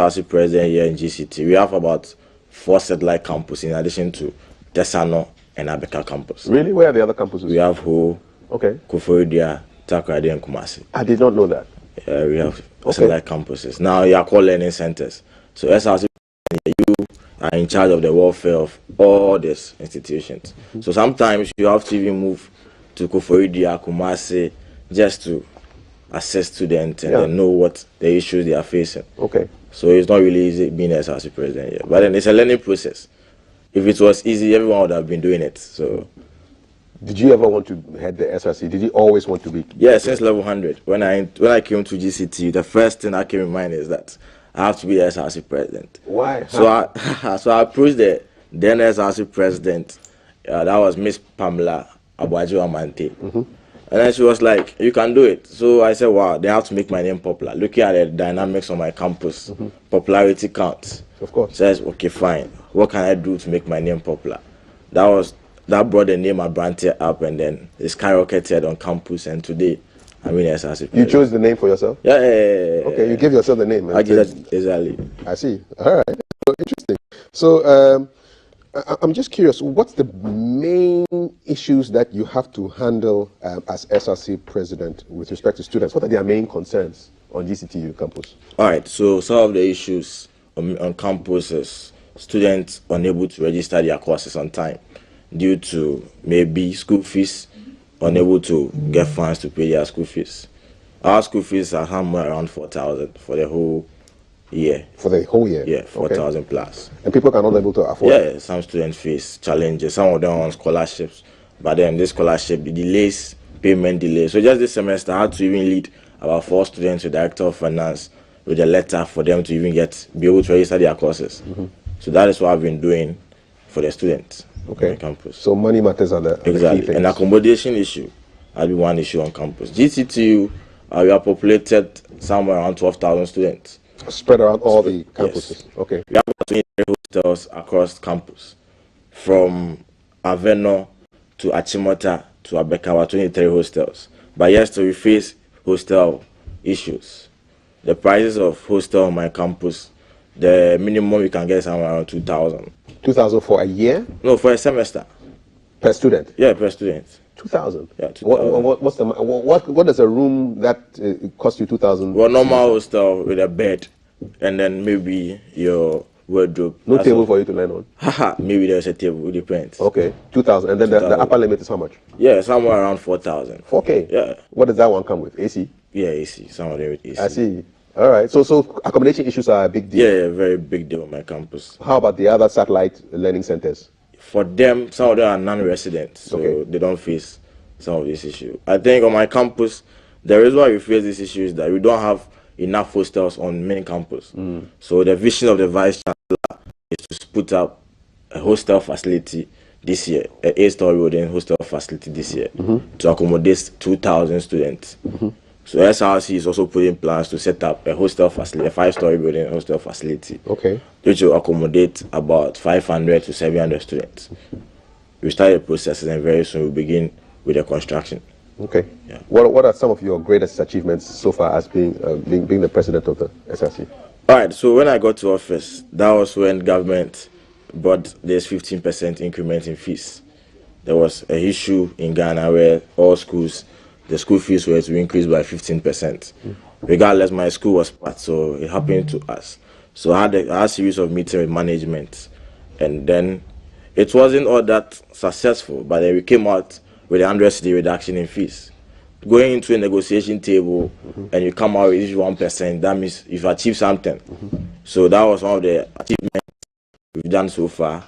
SRC President here in GCT, we have about 4 satellite campuses in addition to Tesano and Abeka campus. Really? Where are the other campuses? We have Ho, okay, Koforidua, Takoradi, and Kumasi. I did not know that. We have satellite campuses. Now you are called learning centers. So SRC, you are in charge of the welfare of all these institutions. So sometimes you have to even move to Koforidua, Kumasi, just to assess students and then know what the issues they are facing. Okay. So it's not really easy being SRC president here. But then it's a learning process. If it was easy, everyone would have been doing it. So did you ever want to head the SRC? Did you always want to be? Yeah, since level 100. When I came to GCT, the first thing that came in mind is that I have to be the SRC president. Why? So I approached the then SRC president. That was Miss Pamela Abuajo Amante. And then she was like, you can do it. So I said, wow, they have to make my name popular. Looking at the dynamics on my campus, popularity counts. Of course. Says, okay, fine. What can I do to make my name popular? That brought the name Abrante up, and then it skyrocketed on campus. And today, I'm in SRC president. You chose the name for yourself? Yeah. Okay, you gave yourself the name. I did that, exactly. I see. All right. So interesting. So I'm just curious, what's the main issues that you have to handle as SRC president with respect to students? What are their main concerns on GCTU campus? All right, so some of the issues on campus is students unable to register their courses on time due to maybe school fees, unable to get funds to pay their school fees. Our school fees are somewhere around 4,000 for the whole year. For the whole year? Yeah, 4,000 plus. And people cannot able to afford it? Yeah, some students face challenges. Some of them on scholarships. But then this scholarship, the delays, payment delays. So just this semester, I had to even lead about 4 students to Director of Finance with a letter for them to even be able to register their courses. So that is what I've been doing for the students on campus. So money matters are the key things. And accommodation issue, that'll be one issue on campus. GCTU, we are populated somewhere around 12,000 students. Spread around all the campuses. Yes. Okay. We have 23 hostels across campus, from Aveno to Achimota to Abekawa, 23 hostels. But yes, we face hostel issues. The prices of hostel on my campus, the minimum you can get is somewhere around 2,000. 2,000 for a year? No, for a semester. Per student? Yeah, per student. 2,000. Yeah, 2,000. What does a room that cost you 2,000? Well, normal hostel with a bed, and then maybe your wardrobe. No table for you to line on? Haha, maybe there's a table. It depends. Okay, 2,000, and then the upper limit is how much? Yeah, somewhere around 4,000. 4K. Yeah. What does that one come with? AC? Yeah, AC. Some of them with AC. I see. All right. So accommodation issues are a big deal. Yeah, very big deal on my campus. How about the other satellite learning centers? For them, some of them are non-residents, so they don't face some of these issues. I think on my campus, the reason why we face this issue is that we don't have enough hostels on main campus. So the vision of the vice chancellor is to put up a hostel facility this year, an 8-story building hostel facility this year, to accommodate 2,000 students. So SRC is also putting plans to set up a hostel facility, a 5-story building hostel facility, which will accommodate about 500 to 700 students. We started the process, and very soon we'll begin with the construction. Okay. Yeah. What are some of your greatest achievements so far as being the president of the SRC? All right. So when I got to office, that was when government brought this 15% increment in fees. There was an issue in Ghana where all schools, the school fees were to increase by 15%. Regardless, my school was part, so it happened to us. So I had a series of meetings with management, and then it wasn't all that successful, but then we came out with a 100 cedi reduction in fees. Going into a negotiation table and you come out with 1%, that means you've achieved something. So that was one of the achievements we've done so far.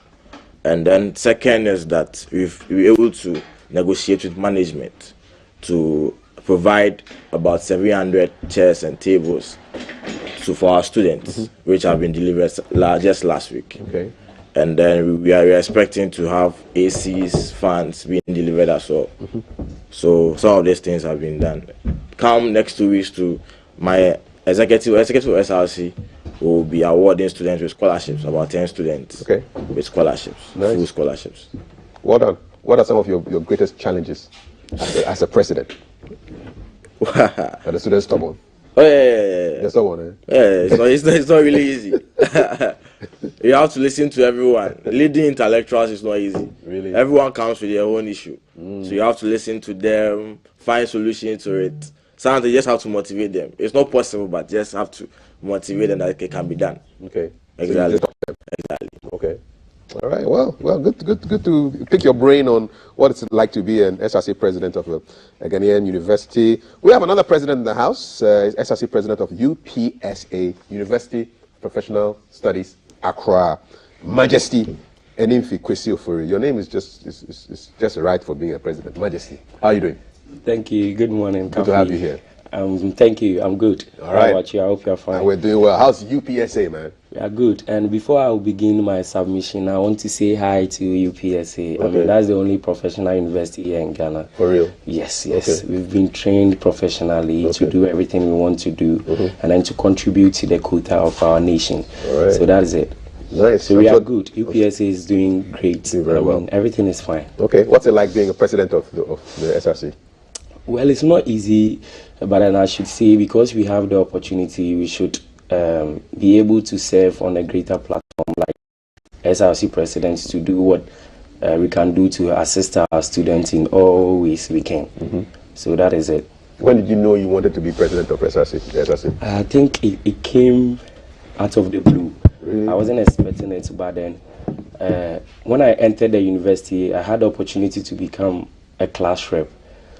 And then second is that we were able to negotiate with management to provide about 700 chairs and tables for our students, which have been delivered just last week. Okay. And then we are expecting to have ACs, fans being delivered as well. So some of these things have been done. Come next 2 weeks to my executive SRC will be awarding students with scholarships, about 10 students with scholarships, full scholarships. Well done. What are some of your greatest challenges as a president? Are the students stubborn? Oh yeah. There's someone, eh? Yeah, it's not really easy. You have to listen to everyone. Leading intellectuals is not easy. Really? Everyone comes with their own issue. So you have to listen to them, find solutions to it. Sometimes you just have to motivate them. It's not possible, but just have to motivate them that it can be done. Okay. Exactly. So exactly. Okay. All right. Well, good to pick your brain on what it's like to be an SRC president of a Ghanaian university. We have another president in the house, SRC president of UPSA, University Professional Studies, Accra. Majesty Enimfi Kwesi Ofori. Your name is just right for being a president. Majesty. How are you doing? Thank you. Good morning. Good to have you here. Thank you. I'm good. All right. How about you? I hope you're fine. We're doing well. How's UPSA, man? We are good. And before I begin my submission, I want to say hi to UPSA. Okay. I mean, that's the only professional university here in Ghana. For real? Yes. Okay. We've been trained professionally to do everything we want to do and then to contribute to the quota of our nation. All right. So that is it. Nice. So we are good. UPSA is doing great. Doing very well. Everything is fine. Okay. What's it like being a president of the SRC? Well, it's not easy, but then I should say because we have the opportunity, we should be able to serve on a greater platform like SRC President to do what we can do to assist our students in all ways we can. So that is it. When did you know you wanted to be president of SRC? I think it came out of the blue. Really? I wasn't expecting it, but then when I entered the university, I had the opportunity to become a class rep.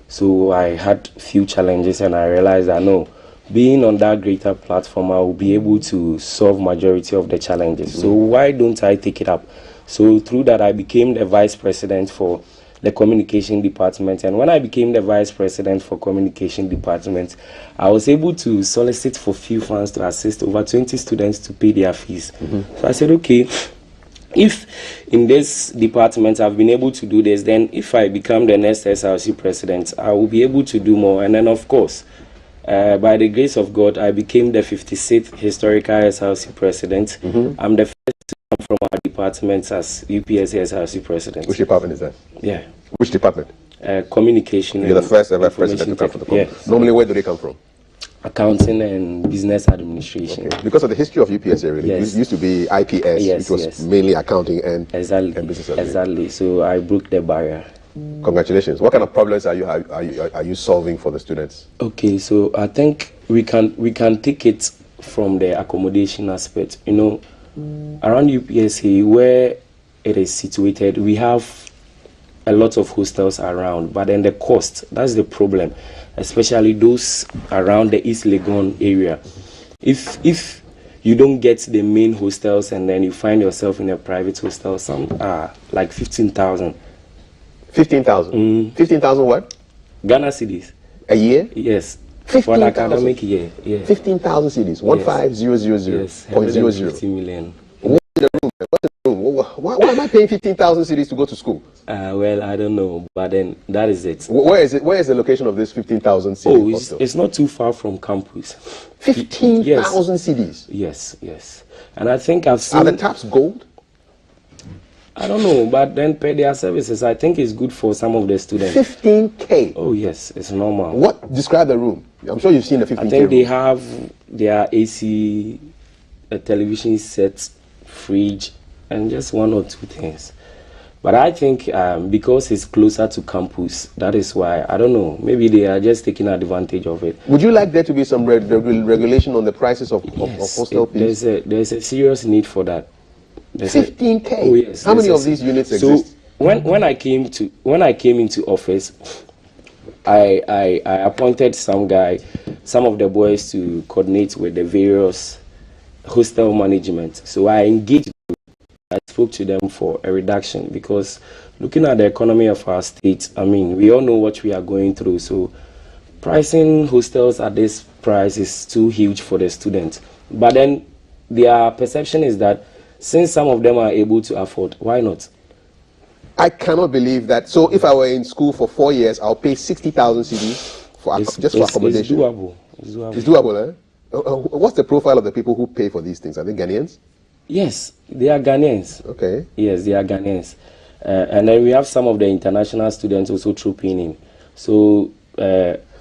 So I had few challenges and I realized that no, being on that greater platform, I will be able to solve majority of the challenges. So why don't I take it up? So through that, I became the vice president for the communication department. And when I became the vice president for communication department, I was able to solicit for few funds to assist over 20 students to pay their fees. So I said, okay, if in this department I've been able to do this, then if I become the next SRC president, I will be able to do more. And then, of course, by the grace of God, I became the 56th historical SRC president. I'm the first to come from our department as UPSA SRC president. Which department is that? Yeah. Which department? Communication. You're the first ever president to come from the company. Yes. Normally, where do they come from? Accounting and business administration. Okay. Because of the history of UPSA, really. Yes. It used to be IPS, which was mainly accounting and business administration. Exactly. So I broke the barrier. Congratulations. What kind of problems are you solving for the students? Okay, so I think we can take it from the accommodation aspect. You know, around UPSA where it is situated, we have a lot of hostels around, but then the cost, that's the problem, especially those around the East Legon area. If you don't get the main hostels and then you find yourself in a private hostel, some are like 15,000. 15,000? 15,000 what? Ghana cedis. A year? Yes. 15,000? For the academic year, yeah. 15,000 cedis, 15000, yes. 0.00. 50 million. What's the room? Why am I paying 15,000 cedis to go to school? Well, I don't know, but then that is it. Where is it? Where is the location of this 15,000 cedis? Oh, it's not too far from campus. 15,000 cedis? Yes. And I think I've seen... Are the taps gold? I don't know, but then pay their services, I think it's good for some of the students. 15K? Oh, yes, it's normal. What? Describe the room. I'm sure you've seen the 15K I think room. they have their AC, a television set, fridge, and just one or two things. But I think because it's closer to campus, that is why, I don't know, maybe they are just taking advantage of it. Would you like there to be some regulation on the prices of hostel fees? There's a serious need for that. 15K? Oh, yes. How many of these units exist? So when I came into office, I appointed some of the boys to coordinate with the various hostel management. So I engaged them. I spoke to them for a reduction because looking at the economy of our state, I mean, we all know what we are going through. So pricing hostels at this price is too huge for the students. But then their perception is that since some of them are able to afford, why not? I cannot believe that. So if I were in school for 4 years, I'll pay 60,000 cedis for accommodation. It's doable. It's doable, eh? What's the profile of the people who pay for these things? Are they Ghanaians? Yes, they are Ghanaians. Okay. Yes, they are Ghanaians. And then we have some of the international students also trooping in. So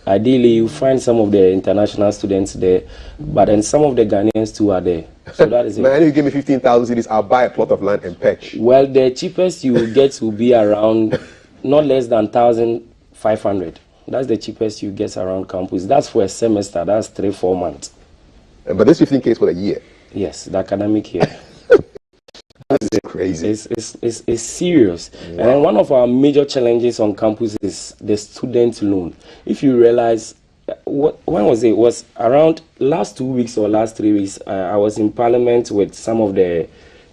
Ideally, you find some of the international students there, but then some of the Ghanaians too are there. So that is it. Man, you give me 15,000 cities, I'll buy a plot of land and patch. Well, the cheapest you will get will be around not less than 1,500. That's the cheapest you get around campus. That's for a semester. That's 3-4 months. But this 15K is for the year. Yes, the academic year. That's crazy. It's serious. Wow. And then one of our major challenges on campus is the student loan. If you realize, when was it? It was around last 2 weeks or last 3 weeks. I was in Parliament with some of the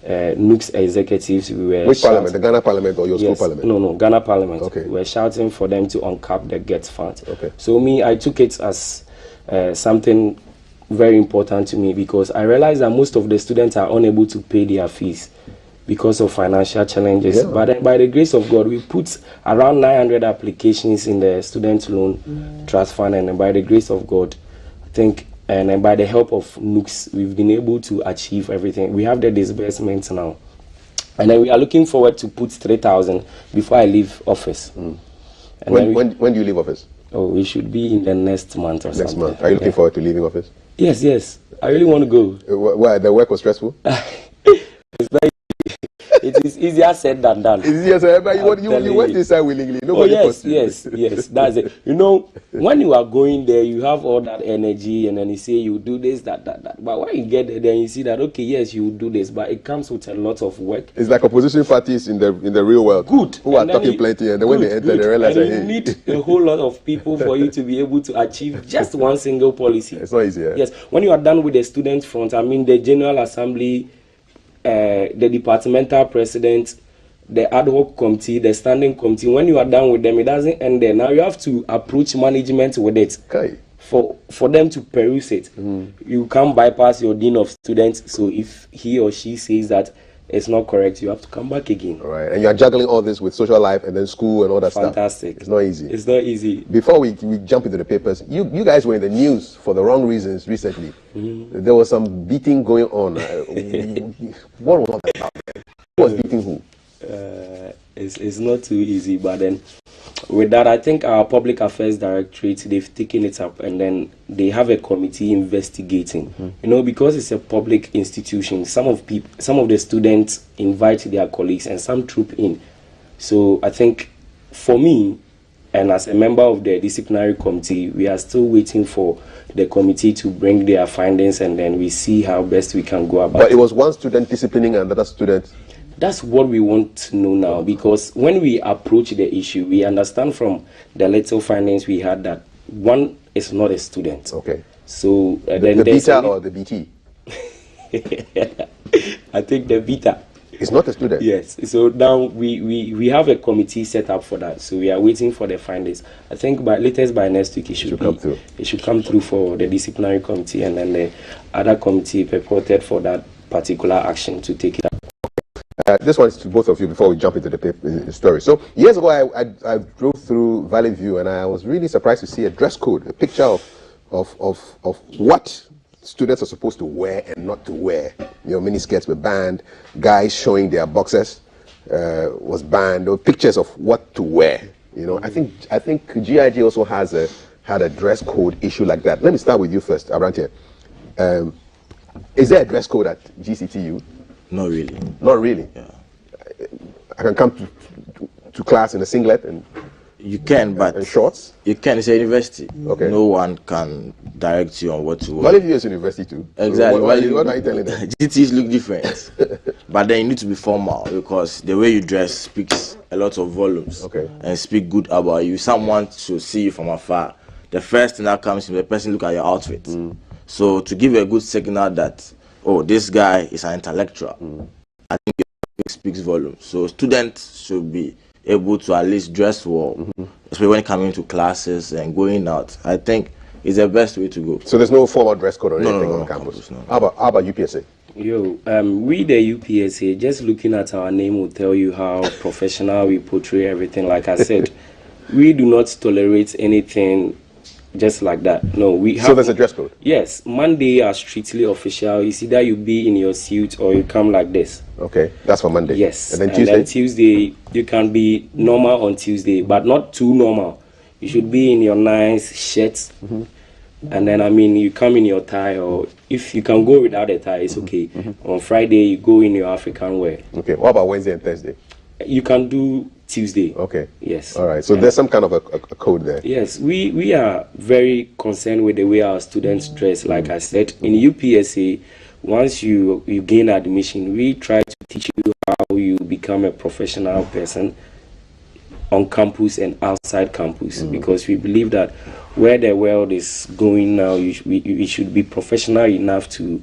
NUC's executives. We were Which Parliament? The Ghana Parliament or your school Parliament? No, Ghana Parliament. Okay. We were shouting for them to uncap the GET fund. Okay. So I took it as something very important to me, because I realized that most of the students are unable to pay their fees because of financial challenges. Yeah. But by the grace of God, we put around 900 applications in the student loan trust fund, and by the grace of God, I think, and by the help of NUC's, we've been able to achieve everything. We have the disbursements now, and then we are looking forward to put 3,000 before I leave office. And when do you leave office? Oh, we should be in the next month or something. Next month. Are you looking forward to leaving office? Yes. I really want to go. Why? The work was stressful? It's very It is easier said than done. It's easier said, but you went inside willingly. Nobody yes, that's it. You know, when you are going there, you have all that energy, and then you say you do this, that. But when you get there, then you see that, okay, yes, you do this, but it comes with a lot of work. It's like opposition parties in the real world. Good. Who are talking plenty, and then when they enter, they realize that, you need a whole lot of people for you to be able to achieve just one single policy. It's not easy. Yes. When you are done with the student front, I mean the General Assembly, the departmental president, the ad hoc committee, the standing committee, when you are done with them, it doesn't end there. Now you have to approach management with it. Okay. For them to peruse it. You can't bypass your dean of students. So if he or she says that it's not correct, you have to come back again. All right. And you are juggling all this with social life and then school and all that stuff. Fantastic. It's not easy. It's not easy. Before we jump into the papers, you guys were in the news for the wrong reasons recently. There was some beating going on. What was that about? Who was beating who? It's not too easy, but then with that, I think our public affairs directorate, they've taken it up, and then they have a committee investigating. You know, because it's a public institution, some of the students invite their colleagues and some troop in. So I think for me, and as a member of the disciplinary committee, we are still waiting for the committee to bring their findings, and then we see how best we can go about it. But it was one student disciplining another student. That's what we want to know now, because when we approach the issue, we understand from the little findings we had that one is not a student. Okay. So then the beta or the BT? I think the beta. It's not a student. Yes. So now we have a committee set up for that. So we are waiting for the findings. I think by next week it should come through. It should come through for the disciplinary committee, and then the other committee purported for that particular action to take it up. This one is to both of you before we jump into the story. So years ago, I drove through Valley View, and I was really surprised to see a dress code, a picture of what students are supposed to wear and not to wear. You know, mini skirts were banned, guys showing their boxers was banned. There were pictures of what to wear. You know, I think GIG also had a dress code issue like that. Let me start with you first, around here. Is there a dress code at GCTU? Not really. Not really? Yeah. I can come to class in a singlet and... You can, but... And shorts? You can. It's a university. Okay. No one can direct you on what to wear. Valley View is university too. Exactly. So what are you telling them? GTs look different. But then you need to be formal, because the way you dress speaks a lot of volumes. Okay. And speak good about you. Someone should see you from afar. The first thing that comes in, the person look at your outfit. So to give a good signal that, oh, this guy is an intellectual, I think it speaks volumes. So students should be able to at least dress well, especially when coming to classes and going out. I think it's the best way to go. So there's no formal dress code or anything on campus, campus? no. How about UPSA? We the UPSA, just looking at our name will tell you how professional we portray everything. Like I said, we do not tolerate anything just like that. No, we have... So there's a dress code? Yes. Monday are strictly official. It's either you be in your suit or you come like this. Okay, that's for Monday. Yes. And then Tuesday? And then Tuesday, you can be normal on Tuesday, but not too normal. You should be in your nice shirts. And then, I mean, you come in your tie, or if you can go without a tie, it's okay. On Friday, you go in your African wear. Okay. What about Wednesday and Thursday? You can do Tuesday. Okay. Yes. All right. So there's some kind of a code there. Yes, we are very concerned with the way our students dress. Like I said, in UPSA, once you gain admission, we try to teach you how you become a professional person on campus and outside campus, because we believe that where the world is going now, you should be professional enough to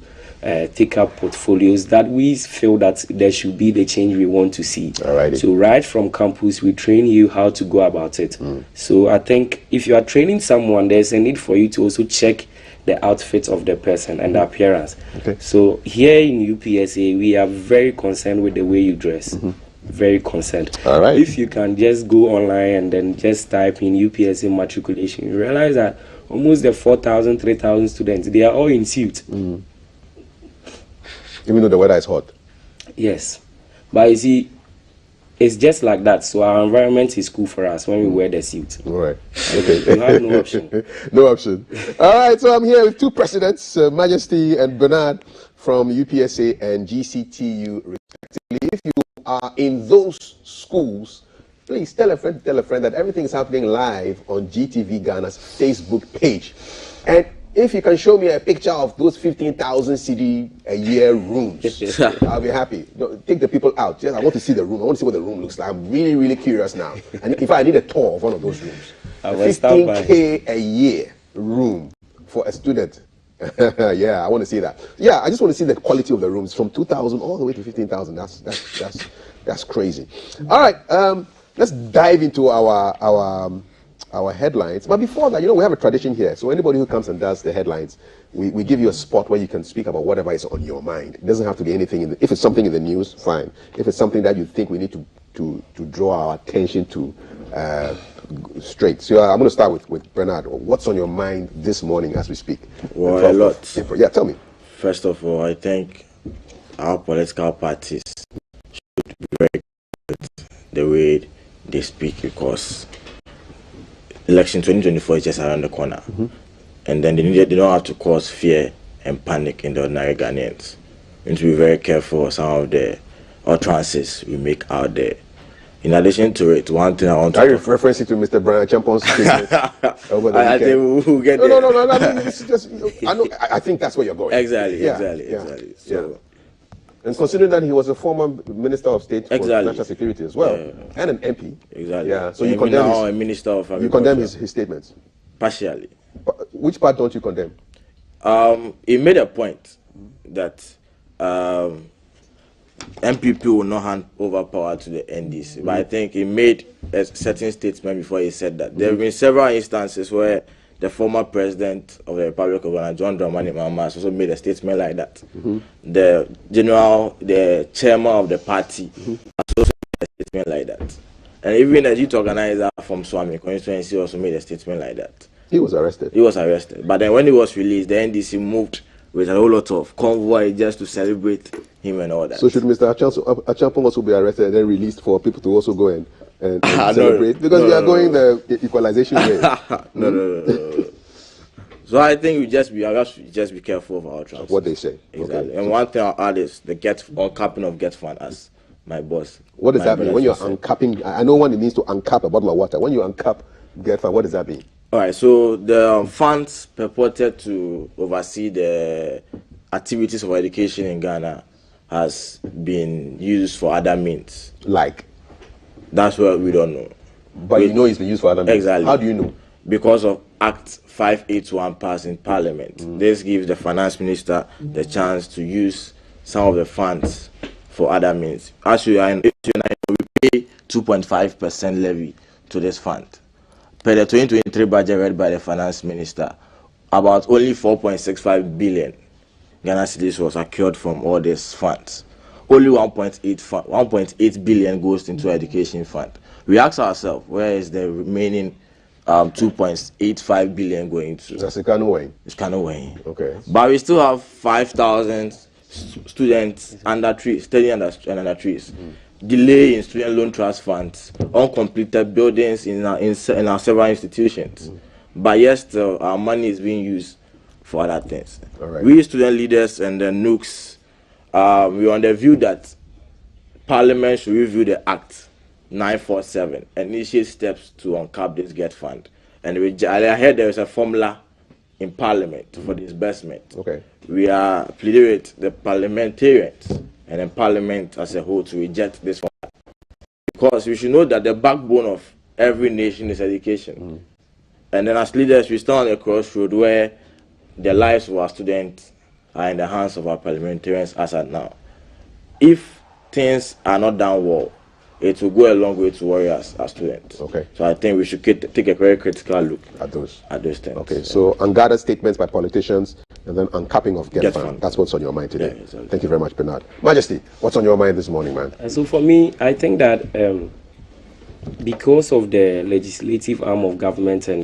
take up portfolios that we feel that there should be the change we want to see. Alrighty. So right from campus, we train you how to go about it. So I think if you are training someone, there's a need for you to also check the outfit of the person and the appearance. Okay. So here in UPSA, we are very concerned with the way you dress. Very concerned. All right. If you can just go online and then just type in UPSA matriculation, you realize that almost the 4,000, 3,000 students, they are all in suit. Even though the weather is hot. Yes. But you see, it's just like that. So our environment is cool for us when we wear the suit. All right. Okay. You have no option. No option. All right. So I'm here with two presidents, Majesty and Bernard from UPSA and GCTU, respectively. If you are in those schools, please tell a friend that everything is happening live on GTV Ghana's Facebook page. And if you can show me a picture of those 15,000 CD a year rooms, I'll be happy. Take the people out. I want to see the room. I want to see what the room looks like. I'm really, really curious now. And if I need a tour of one of those rooms, 15K a year room for a student. Yeah, I want to see that. Yeah, I just want to see the quality of the rooms from 2,000 all the way to 15,000. That's crazy. All right, let's dive into our headlines. But before that, we have a tradition here. So anybody who comes and does the headlines, we give you a spot where you can speak about whatever is on your mind. It doesn't have to be anything. If it's something in the news, fine. If it's something that you think we need to draw our attention to, straight. So I'm going to start with Bernard. What's on your mind this morning as we speak? Well, a lot. Yeah, tell me. First of all, I think our political parties should be very good the way they speak, because election 2024 is just around the corner. And then they don't have to cause fear and panic in the ordinary Ghanaians. We need to be very careful of some of the utterances we make out there. In addition to it, one thing I want to... Are you referencing to Mr. Brian Champon's statement over the I think we'll get there. No. I mean, it's just, I think that's where you're going. Exactly. So, and considering that he was a former Minister of State for National Security as well, and an MP. Exactly. Yeah. So you condemn a Minister of Agriculture. You condemn his statements. Partially. Which part don't you condemn? He made a point that MPP will not hand over power to the NDC. But I think he made a certain statement before he said that. There have been several instances where the former president of the Republic of Ghana, John Dramani Mahama, has also made a statement like that. The chairman of the party has also made a statement like that. And even the youth organizer from Swami constituency also made a statement like that. He was arrested. But then when he was released, the NDC moved with a whole lot of convoy just to celebrate him and all that. So should Mr. Achampong also be arrested and then released for people to also go and celebrate? Because we are going the equalization way. No. So I think we just be careful of our trust. What they say. Exactly. Okay. And one thing I'll add is the uncapping of Get Fund as my boss. What does that mean? When you're uncapping, I know what it means to uncap a bottle of water. When you uncap Get Fund, what does that mean? All right, so the funds purported to oversee the activities of education in Ghana has been used for other means. Like? That's what we don't know. But you know it's been used for other means? Exactly. How do you know? Because of Act 581 passed in Parliament. This gives the finance minister the chance to use some of the funds for other means. As you know, we pay 2.5% levy to this fund. Per the 2023 budget read by the finance minister, about only 4.65 billion Ghana cedis was acquired from all these funds. Only 1.8 billion goes into education fund. We ask ourselves, where is the remaining 2.85 billion going to? That's Kano It's Kano Way. Okay. But we still have 5,000 students under trees, studying under trees. delay in student loan trust funds, uncompleted buildings in our several institutions. But yes, still, our money is being used for other things. Right. We student leaders and the NUCs, we are on the view that Parliament should review the Act 947 and initiate steps to uncap this GET fund. And I heard there is a formula in Parliament for disbursement. Okay. We are pleading with the parliamentarians and then Parliament as a whole to reject this formula. Because we should know that the backbone of every nation is education. And then as leaders, we stand on a crossroad where the lives of our students are in the hands of our parliamentarians as at now. If things are not done well, it will go a long way to worry us as students. Okay. So I think we should take a very critical look At those things. Okay, so unguarded statements by politicians and then uncapping of GET fund. That's what's on your mind today. Yeah, exactly. Thank you very much, Bernard. Majesty, what's on your mind this morning, man? So for me, I think that because of the legislative arm of government and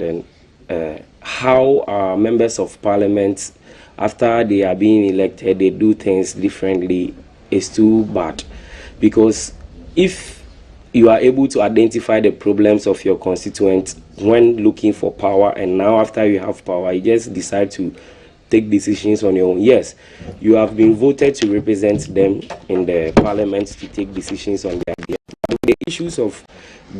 then how our members of parliament, after they are being elected, they do things differently is too bad. Because if you are able to identify the problems of your constituents when looking for power, and now after you have power, you just decide to take decisions on your own. Yes, you have been voted to represent them in the parliament to take decisions on their behalf. But the issues of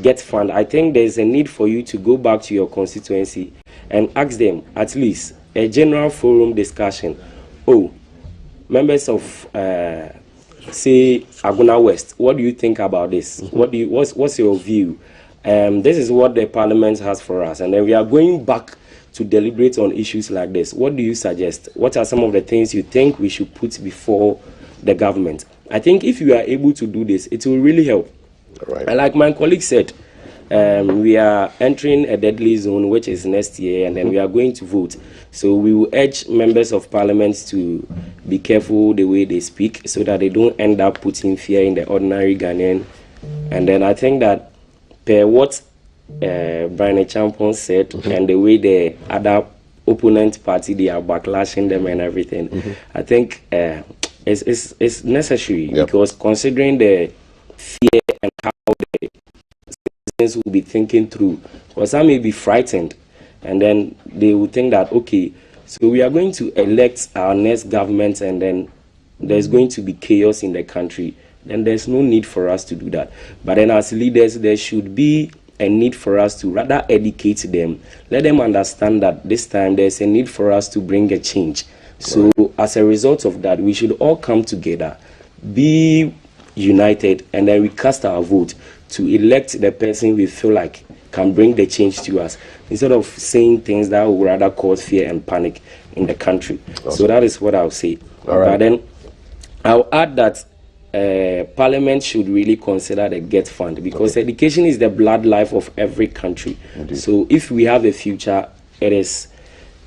GET fund, I think there's a need for you to go back to your constituency and ask them at least a general forum discussion. Oh, members of say Aguna West, what do you think about this? What's your view? This is what the parliament has for us, and then we are going back to deliberate on issues like this. What do you suggest? What are some of the things you think we should put before the government? I think if you are able to do this, it will really help. Right. And like my colleague said, we are entering a deadly zone, which is next year, and then we are going to vote. So we will urge members of parliament to be careful the way they speak so that they don't end up putting fear in the ordinary Ghanaian. And then I think that per what Brian Champon said and the way the other opponent party, they are backlashing them and everything, I think it's necessary because considering the fear and how the citizens will be thinking through, because some may be frightened and then they will think that, okay, so we are going to elect our next government and then there's going to be chaos in the country. Then there's no need for us to do that. But then as leaders, there should be a need for us to rather educate them, let them understand that this time there's a need for us to bring a change. So as a result of that, we should all come together, be united, and then we cast our vote to elect the person we feel like can bring the change to us, instead of saying things that will rather cause fear and panic in the country. Awesome. So that is what I'll say. All right. But then I'll add that Parliament should really consider the GET fund, because education is the blood life of every country. Indeed. So if we have a future, it is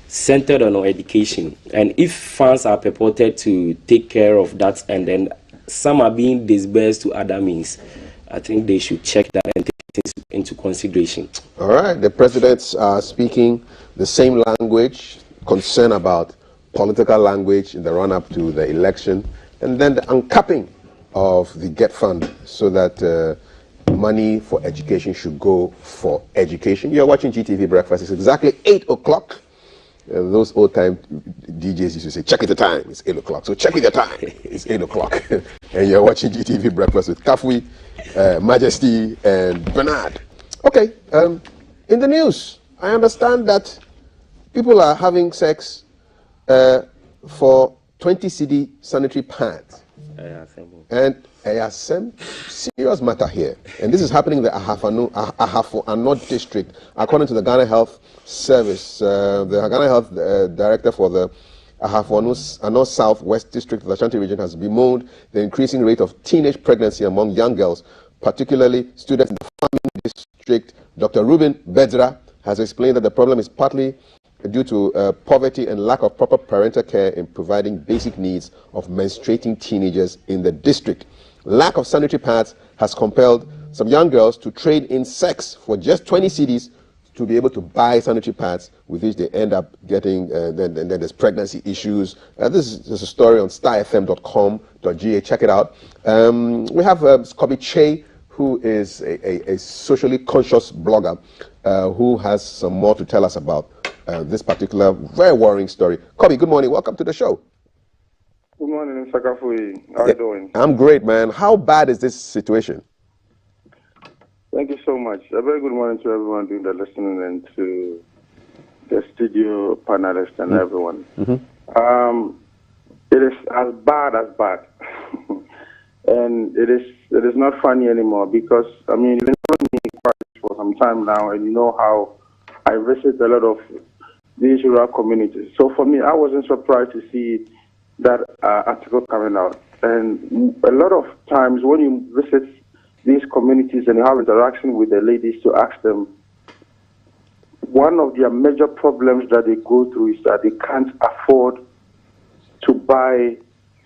centered on our education. And if funds are purported to take care of that and then some are being disbursed to other means, I think they should check that and take things into consideration. All right, the presidents are speaking the same language, concern about political language in the run-up to the election, and then the uncapping of the GET fund so that money for education should go for education. You're watching GTV Breakfast. It's exactly 8 o'clock. Those old-time DJs used to say, check it the time, it's 8 o'clock. So check it the time, it's 8 o'clock. And you're watching GTV Breakfast with Kafui, Majesty, and Bernard. Okay, in the news, I understand that people are having sex for 20 cedi sanitary pads. And some serious matter here. And this is happening in the Ahafo district. According to the Ghana Health Service, the Ghana Health Director for the Ahafo Southwest District of the Ashanti region has bemoaned the increasing rate of teenage pregnancy among young girls, particularly students in the farming district. Dr. Ruben Bedra has explained that the problem is partly due to poverty and lack of proper parental care in providing basic needs of menstruating teenagers in the district. Lack of sanitary pads has compelled some young girls to trade in sex for just 20 cedis to be able to buy sanitary pads, with which they end up getting, then there's pregnancy issues. This is a story on starfm.com.ga. Check it out. We have Kobi Che, who is a socially conscious blogger who has some more to tell us about this particular very worrying story. Kobi, good morning. Welcome to the show. Good morning, Mr. Kafui. How are you doing? I'm great, man. How bad is this situation? Thank you so much. A very good morning to everyone doing the listening and to the studio panelists and everyone. It is as bad as bad. And it is not funny anymore because, I mean, you've been knowing me for some time now, and you know how I visit a lot of these rural communities. So for me, I wasn't surprised to see that article coming out. And a lot of times when you visit these communities and you have interaction with the ladies to ask them, one of their major problems that they go through is that they can't afford to buy,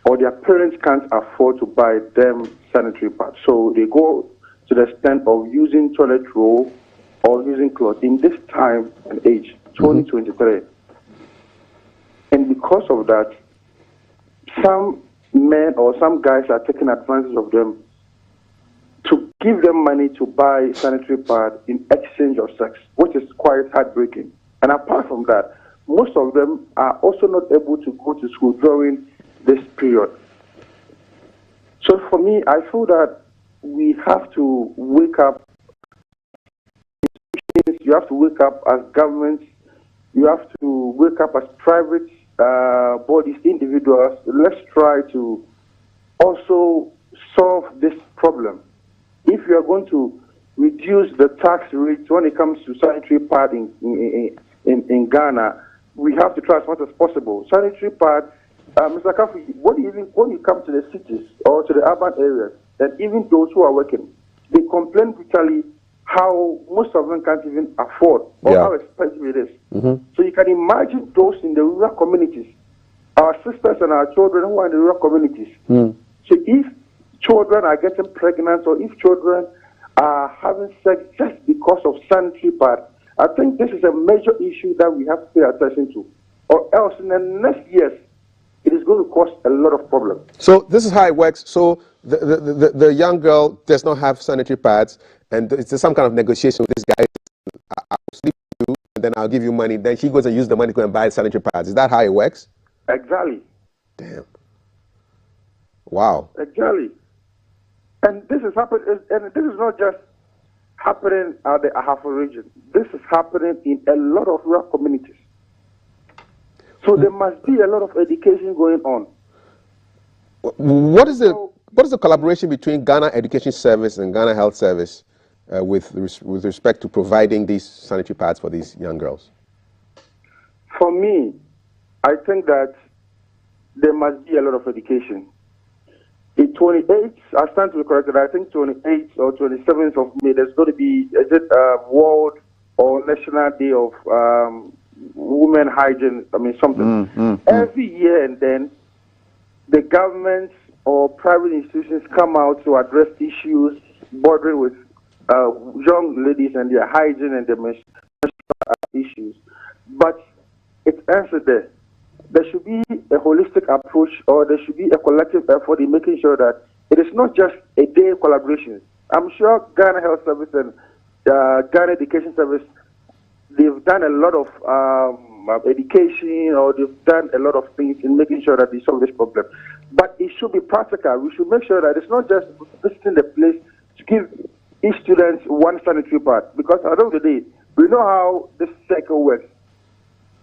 or their parents can't afford to buy them sanitary pads. So they go to the extent of using toilet roll or using cloth in this time and age, 2023. And because of that, some men or some guys are taking advantage of them to give them money to buy sanitary pad in exchange of sex, which is quite heartbreaking. And apart from that, most of them are also not able to go to school during this period. So for me, I feel that we have to wake up. You have to wake up as governments. You have to wake up as private bodies, individuals. Let's try to also solve this problem. If you are going to reduce the tax rates when it comes to sanitary pad in Ghana, we have to try as much as possible. Sanitary pad, Mr. Kafi, when you come to the cities or to the urban areas, and even those who are working, they complain bitterly how most of them can't even afford or how expensive it is. So you can imagine those in the rural communities, our sisters and our children who are in the rural communities. So if children are getting pregnant or if children are having sex just because of sanitary pad, I think this is a major issue that we have to pay attention to. Or else in the next years, it is going to cause a lot of problems. So this is how it works. So the young girl does not have sanitary pads, and it's some kind of negotiation with this guy. I'll sleep with you, and then I'll give you money. Then she goes and uses the money to go and buy sanitary pads. Is that how it works? Exactly. Damn. Wow. Exactly. And this is happening, and this is not just happening at the Ahafo region. This is happening in a lot of rural communities. So there must be a lot of education going on. What is the collaboration between Ghana Education Service and Ghana Health Service with respect to providing these sanitary pads for these young girls? For me, I think that there must be a lot of education. In 28th, I stand to be corrected, I think 28th or 27th of May, there's going to be, is it World or National Day of Women Hygiene, I mean something. Every year and then, the governments or private institutions come out to address issues bordering with young ladies and their hygiene and their menstrual issues. But it ends there. There should be a holistic approach, or there should be a collective effort in making sure that it is not just a day collaboration. I'm sure Ghana Health Service and Ghana Education Service, they've done a lot of education, or they've done a lot of things in making sure that they solve this problem. But it should be practical. We should make sure that it's not just visiting the place to give each student one sanitary pad, because at the end of the day, we know how this cycle works.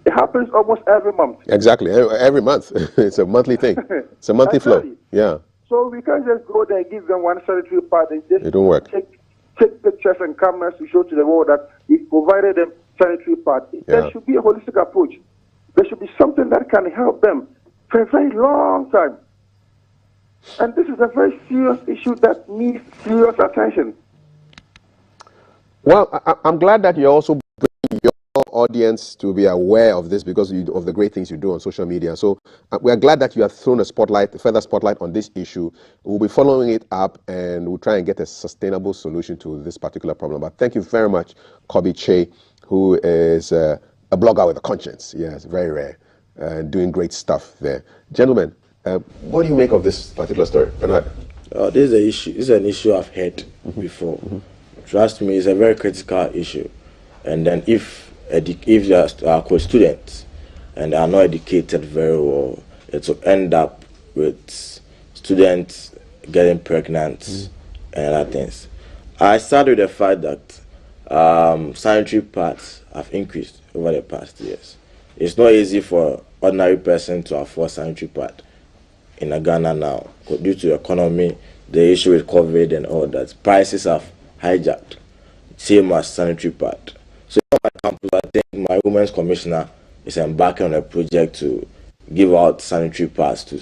It happens almost every month. Exactly, every month. It's a monthly thing. It's a monthly flow. Yeah. So we can't just go there and give them one sanitary pad and just it don't work. Take pictures and cameras to show to the world that we provided them sanitary pad. There should be a holistic approach. There should be something that can help them for a very long time. And this is a very serious issue that needs serious attention. Well, I'm glad that you're also bringing your audience to be aware of this because of the great things you do on social media. So we are glad that you have thrown a further spotlight on this issue. We'll be following it up and we'll try and get a sustainable solution to this particular problem. But thank you very much, Kobi Che, who is a blogger with a conscience. Yeah, it's very rare. Doing great stuff there. Gentlemen, what do you make of this particular story? Bernard? This is an issue. This is an issue I've heard before. Trust me, it's a very critical issue. And then if there are students and they are not educated very well, it will end up with students getting pregnant and other things. I started with the fact that sanitary parts have increased over the past years. It's not easy for ordinary person to afford sanitary pad in Ghana now due to the economy, the issue with COVID and all that. Prices have hijacked, same as sanitary pad. So on my campus, I think my women's commissioner is embarking on a project to give out sanitary pads to.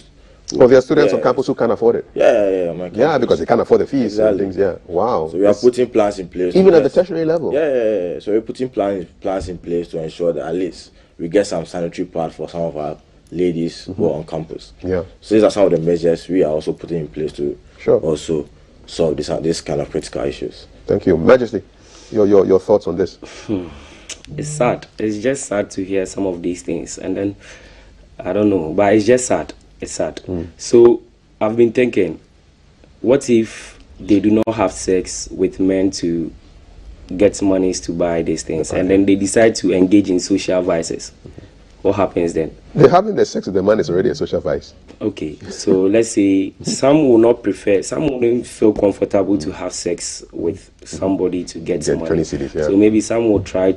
Well, there are students on campus who can't afford it. Yeah, because they can't afford the fees and things. Yeah, wow. So we are putting plans in place. Even at the tertiary level. Yeah. So we're putting plans in place to ensure that at least we get some sanitary pads for some of our ladies who are on campus. Yeah. So these are some of the measures we are also putting in place to also solve this kind of critical issues. Thank you, Majesty. Your thoughts on this? It's sad. It's just sad to hear some of these things, and then I don't know, but it's just sad. It's sad. So I've been thinking, what if they do not have sex with men to get monies to buy these things, and then they decide to engage in social vices? What happens then? They're having the sex with the man is already a social vice. Okay, so let's say some will not prefer, some wouldn't feel comfortable to have sex with somebody to get some money. 20 cities, yeah. So maybe some will try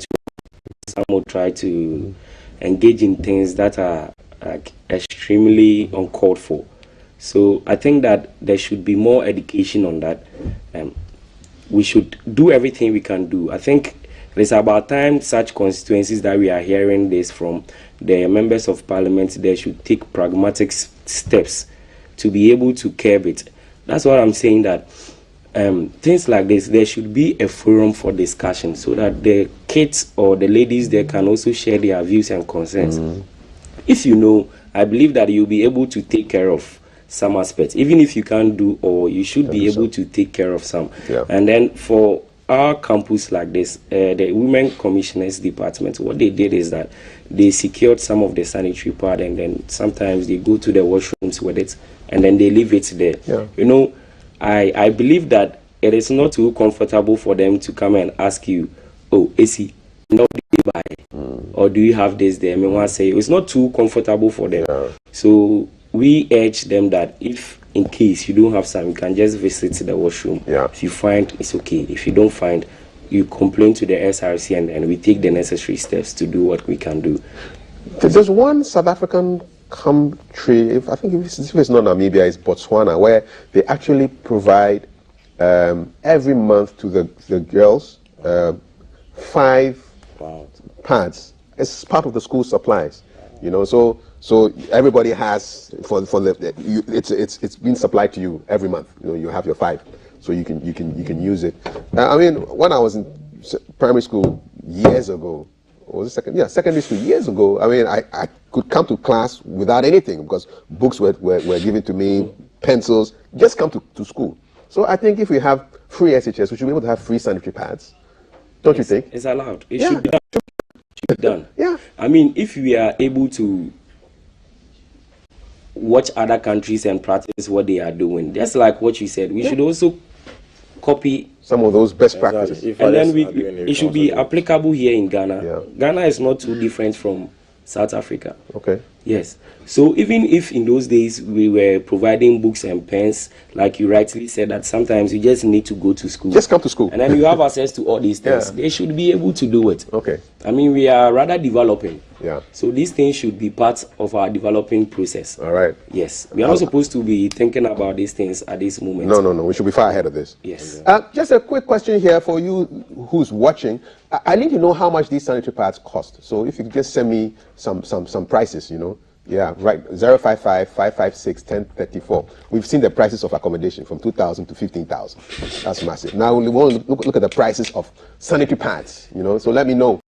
to engage in things that are like extremely uncalled for. So I think that there should be more education on that. We should do everything we can do. I think it's about time such constituencies that we are hearing this from the members of parliament, they should take pragmatic steps to be able to curb it. That's what I'm saying, that things like this, there should be a forum for discussion so that the kids or the ladies, they can also share their views and concerns. If you know, I believe that you'll be able to take care of some aspects, even if you can't do, or you should be able to take care of some. Yeah. And then for our campus like this, the Women Commissioners Department, what they did is that they secured some of the sanitary pad, and then sometimes they go to the washrooms with it, and then they leave it there. Yeah. You know, I believe that it is not too comfortable for them to come and ask you, oh, AC, no, do you buy? Or do you have this there? I mean, say it's not too comfortable for them. Yeah. So we urge them that if in case you don't have some, you can just visit the washroom. Yeah. If you find, it's okay. If you don't find, you complain to the SRC, and we take the necessary steps to do what we can do. There's one South African country, I think if it's not Namibia, it's Botswana, where they actually provide every month to the girls 5 pads. It's part of the school supplies, you know. So everybody has it's being supplied to you every month. You know, you have your 5, so you can use it. I mean, when I was in primary school years ago, or was it secondary school years ago, I mean, I could come to class without anything because books were given to me, pencils, just come to school. So I think if we have free SHS, we should be able to have free sanitary pads. Don't you think? It's allowed. It should be done. Should be done. Yeah. I mean, if we are able to watch other countries and practice what they are doing, just like what you said, we should also copy some of those best practices. And then it should be applicable here in Ghana. Yeah. Ghana is not too different from South Africa. Okay. Yes. So even if in those days we were providing books and pens, like you rightly said, that sometimes you just need to go to school. Just come to school. And then you have access to all these things. Yeah. They should be able to do it. Okay. I mean, we are rather developing. Yeah. So these things should be part of our developing process. All right. Yes. We are not supposed to be thinking about these things at this moment. No. We should be far ahead of this. Yes. Just a quick question here for you who's watching. I need to know how much these sanitary pads cost. So if you could just send me some prices, you know. Yeah, right. 055 556 1034. We've seen the prices of accommodation from 2,000 to 15,000. That's massive. Now we want to look at the prices of sanitary pads. You know, so let me know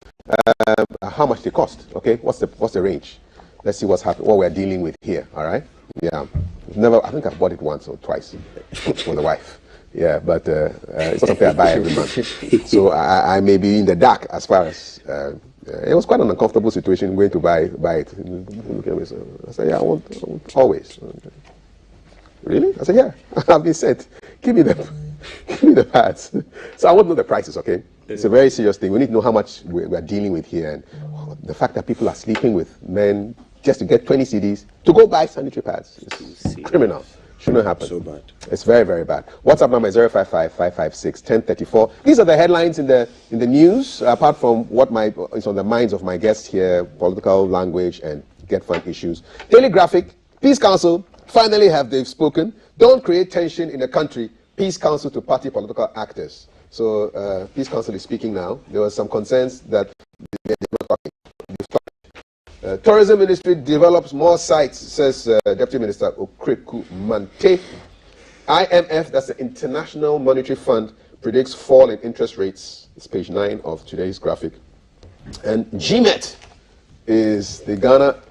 how much they cost. Okay, what's the range? Let's see what we're dealing with here. All right. Yeah. I think I've bought it once or twice for the wife. Yeah, but it's not something I buy every month. So I may be in the dark as far as it was quite an uncomfortable situation going to buy it. I said, yeah, I want always. Really? I said, yeah, I've been sent. Give me the pads. So I want to know the prices, okay? It's a very serious thing. We need to know how much we're dealing with here, and the fact that people are sleeping with men just to get 20 CDs to go buy sanitary pads. It's criminal. Shouldn't happen. So bad. It's very, very bad. WhatsApp number is 055-556-1034. These are the headlines in the news, apart from what is on the minds of my guests here, political language and get fund issues. Daily Graphic, Peace Council, finally they've spoken. Don't create tension in the country. Peace Council to party political actors. So Peace Council is speaking now. There were some concerns that they're not talking. Tourism Ministry develops more sites, says Deputy Minister Okreku Mante. IMF, that's the International Monetary Fund, predicts fall in interest rates. It's page 9 of today's graphic. And GMET is the Ghana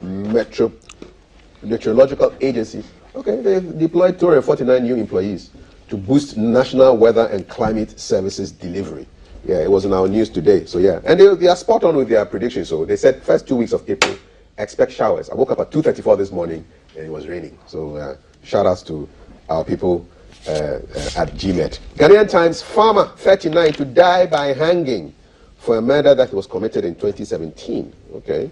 Meteorological Agency. Okay, they've deployed 249 new employees to boost national weather and climate services delivery. Yeah, it was in our news today. So yeah, and they are spot on with their predictions. So they said first 2 weeks of April, expect showers. I woke up at 2:34 this morning and it was raining. So shout outs to our people at GMET. Ghanaian Times, farmer 39 to die by hanging for a murder that was committed in 2017. Okay.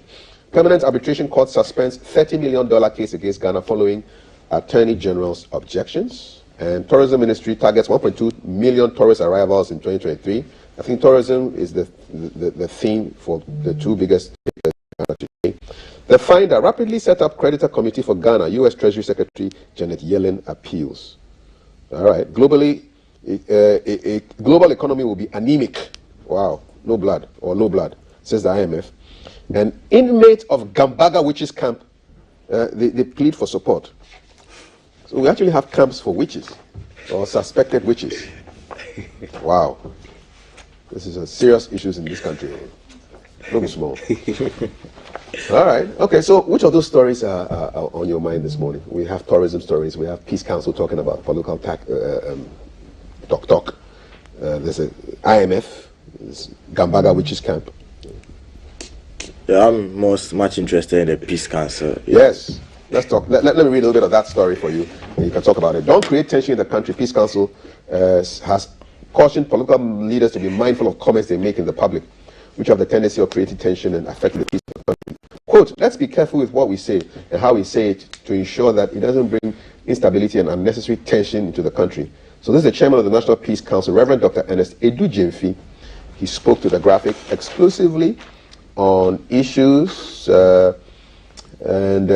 Permanent Arbitration Court suspends $30 million case against Ghana following Attorney General's objections. And Tourism Ministry targets 1.2 million tourist arrivals in 2023. I think tourism is the theme for the two biggest today. The Finder, rapidly set up creditor committee for Ghana. U.S. Treasury Secretary Janet Yellen appeals. All right. Globally, a global economy will be anemic. Wow. No blood, says the IMF. And inmates of Gambaga witches camp, they plead for support. So we actually have camps for witches or suspected witches. Wow. This is a serious issues in this country. Don't be small. All right. Okay, so which of those stories are on your mind this morning? We have tourism stories. We have Peace Council talking about political talk. There's a IMF, there's Gambaga witches camp. Yeah, I'm much interested in the Peace Council. Yeah. Yes. Let's talk. Let me read a little bit of that story for you, and you can talk about it. Don't create tension in the country. Peace Council has cautioned political leaders to be mindful of comments they make in the public, which have the tendency of creating tension and affecting the peace of the country. Quote, let's be careful with what we say and how we say it to ensure that it doesn't bring instability and unnecessary tension into the country. So this is the chairman of the National Peace Council, Reverend Dr. Ernest Edu Jemfi. He spoke to the graphic exclusively on issues and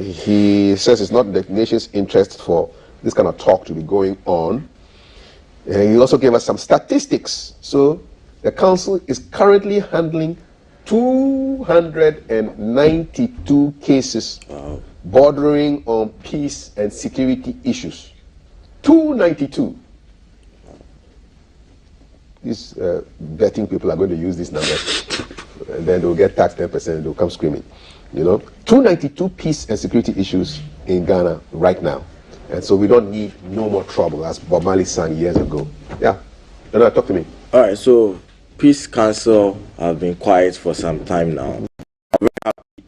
he says it's not the nation's interest for this kind of talk to be going on. And he also gave us some statistics. So the council is currently handling 292 cases bordering on peace and security issues. 292. These betting people are going to use these numbers and then they'll get taxed 10% and they'll come screaming. 292 peace and security issues in Ghana right now. And so we don't need no more trouble, as Bob Marley sang years ago. Yeah. No, talk to me. All right, so Peace Council have been quiet for some time now. I'm very happy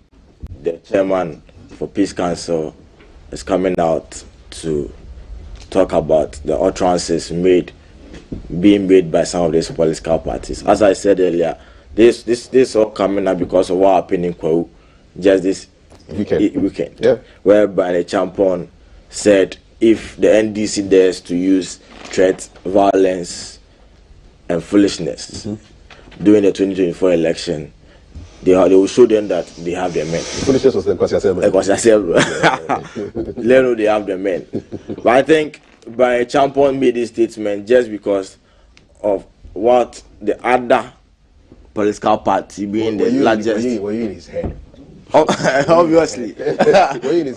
the chairman for Peace Council is coming out to talk about the utterances being made by some of these political parties. As I said earlier, this all coming up because of what happened in Kwahu just this weekend. Yeah. Whereby the champion said if the NDC dares to use threat, violence, and foolishness during the 2024 election, they will show them that they have their men. Foolishness was the Kwasi. Let know they have their men. But I think by champion made this statement just because of what the other political party being the largest. Were you in his head? Obviously,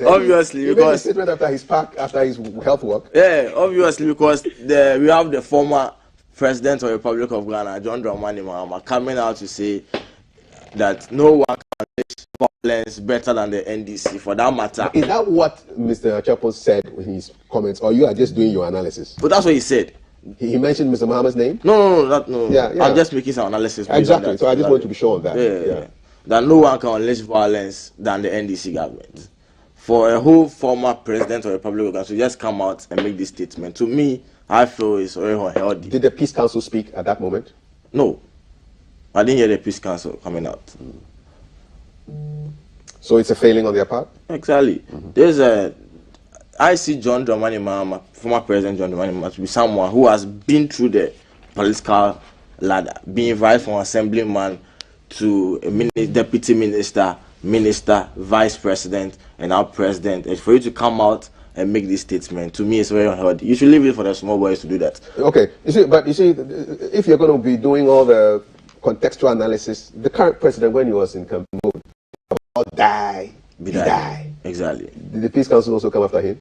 obviously, because after his health work. Yeah, obviously, because we have the former president of the Republic of Ghana, John Dramani Mahama, coming out to say that no one can manage violence better than the NDC, for that matter. Is that what Mr. Chapo said in his comments, or you are just doing your analysis? But that's what he said. He mentioned Mr. Muhammad's name? No. Yeah. I'm just making some analysis. Exactly. So I just want to be sure on that. Yeah. That no one can unleash violence than the NDC government. For a whole former president of the Republic to just come out and make this statement, to me, I feel it's very unhealthy. Did the Peace Council speak at that moment? No. I didn't hear the Peace Council coming out. So it's a failing on their part? Exactly. I see John Dramani Mahama, former President John Dramani Mahama, to be someone who has been through the political ladder, being invited from assemblyman to a deputy minister, vice president, and now president. And for you to come out and make this statement, to me, it's very unhealthy. You should leave it for the small boys to do that. Okay. You see, if you're going to be doing all the contextual analysis, the current president, when he was in campaign mode, about die. Exactly. Did the Peace Council also come after him?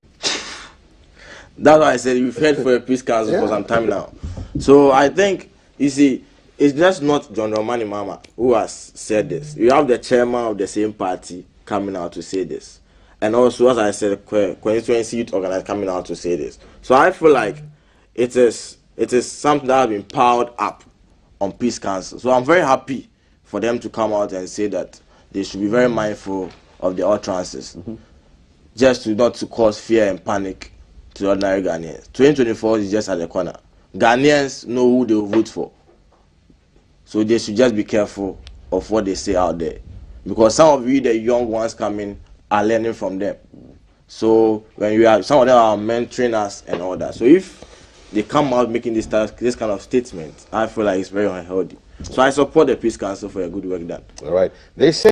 That's why I said you've heard for a Peace Council for some time now. So I think, you see, it's just not John Dramani Mahama who has said this. You have the chairman of the same party coming out to say this. And also, as I said, constituency youth organizers coming out to say this. So I feel like it is something that has been powered up on Peace Council. So I'm very happy for them to come out and say that they should be very mindful of the utterances, just not to cause fear and panic to ordinary Ghanaians. 2024 is just at the corner. Ghanaians know who they will vote for. So they should just be careful of what they say out there. Because some of you, the young ones coming, are learning from them. So when you are, some of them are mentoring us and all that. So if they come out making this kind of statement, I feel like it's very unhealthy. So I support the Peace Council for a good work done. All right. They say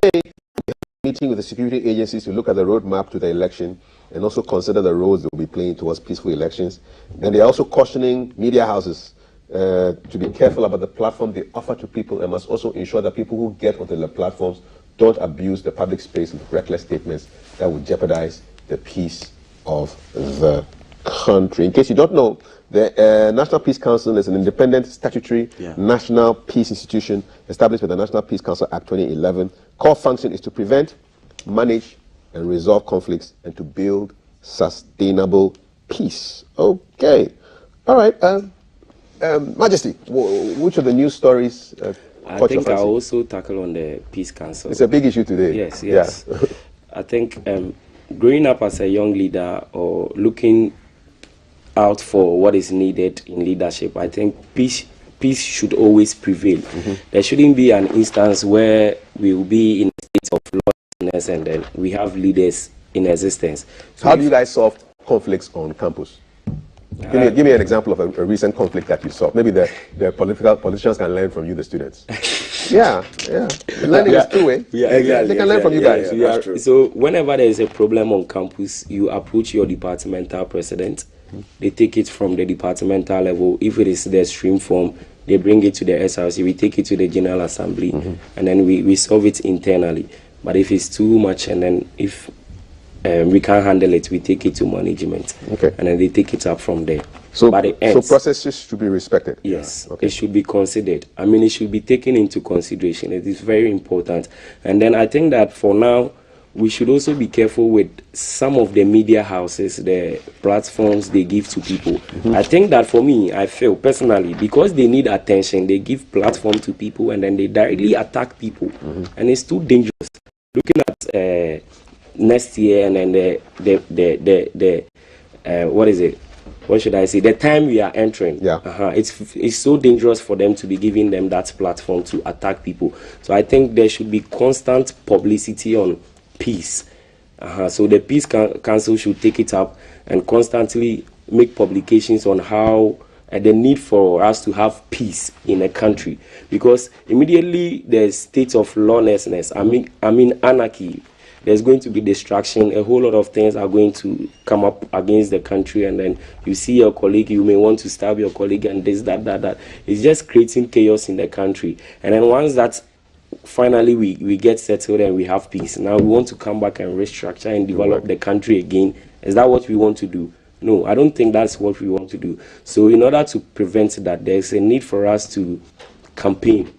meeting with the security agencies to look at the roadmap to the election and also consider the roles they will be playing towards peaceful elections. And they're also cautioning media houses to be careful about the platform they offer to people and must also ensure that people who get onto the platforms don't abuse the public space with reckless statements that would jeopardize the peace of the country. In case you don't know, the National Peace Council is an independent statutory national peace institution established by the National Peace Council Act 2011. Core function is to prevent, manage, and resolve conflicts and to build sustainable peace. Okay. All right. Majesty, which of the news stories I think I'll also tackle on the Peace Council. It's a big issue today. Yes. Yeah. I think growing up as a young leader or looking out for what is needed in leadership, I think peace should always prevail. There shouldn't be an instance where we will be in a state of lawlessness and then we have leaders in existence. So how do you guys solve conflicts on campus? Give me an example of a recent conflict that you solved. Maybe the politicians can learn from you, the students. Yeah. Learning is two-way. They can learn from you guys. So whenever there is a problem on campus, you approach your departmental president. They take it from the departmental level. If it is the stream form, they bring it to the SRC. We take it to the General Assembly, and then we solve it internally. But if it's too much, and then if we can't handle it, we take it to management. Okay. And then they take it up from there. So processes should be respected. Yes. Okay. It should be considered. I mean, it should be taken into consideration. It is very important. And then I think that for now, we should also be careful with some of the media houses, the platforms they give to people. I think that for me, I feel personally, because they need attention, they give platform to people and then they directly attack people. And it's too dangerous. Looking at next year and then the what is it? What should I say? The time we are entering. It's so dangerous for them to be giving them that platform to attack people. So I think there should be constant publicity on peace. So the Peace Council should take it up and constantly make publications on how the need for us to have peace in a country, because immediately there's state of lawlessness. I mean anarchy. There's going to be distraction. A whole lot of things are going to come up against the country, and then you see your colleague, you may want to stab your colleague, and this, that. It's just creating chaos in the country. And then once that finally we get settled and we have peace, now we want to come back and restructure and develop the country again. Is that what we want to do? No, I don't think that's what we want to do. So in order to prevent that, there's a need for us to campaign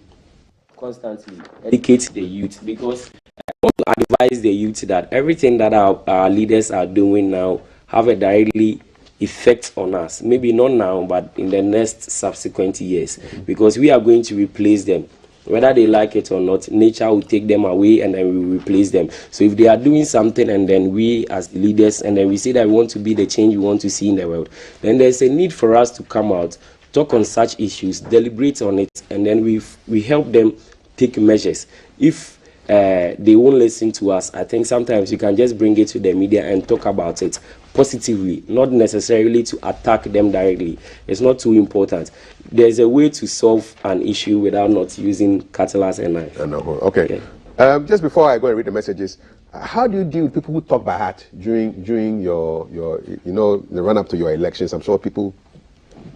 constantly, educate the youth, because I want to advise the youth that everything that our leaders are doing now have a directly effect on us. Maybe not now, but in the next subsequent years, because we are going to replace them. Whether they like it or not, nature will take them away and then we will replace them. So if they are doing something and then we as leaders and then we say that we want to be the change we want to see in the world, then there's a need for us to come out, talk on such issues, deliberate on it, and then we help them take measures. If they won't listen to us, I think sometimes you can just bring it to the media and talk about it positively, not necessarily to attack them directly. It's not too important. There's a way to solve an issue without not using cutlass and knife. Okay. Yeah. Just before I go and read the messages, how do you deal with people who talk by heart during your the run up to your elections? I'm sure people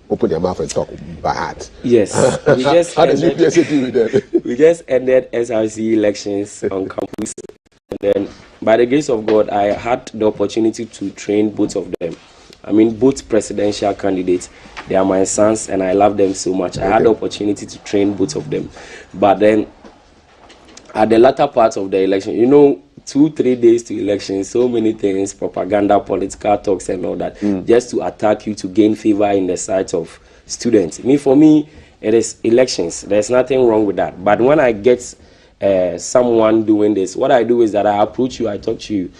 open their mouth and talk by heart. Yes. How does UPSA deal with that? We just ended SRC elections on campus. And then, by the grace of God, I had the opportunity to train both of them. I mean, both presidential candidates. They are my sons, and I love them so much. I had the opportunity to train both of them. But then, at the latter part of the election, 2-3 days to election, so many things, propaganda, political talks and all that, just to attack you, to gain favor in the sight of students. For me, it is elections. There's nothing wrong with that. But when I get someone doing this, what I do is that I approach you, I talk to you,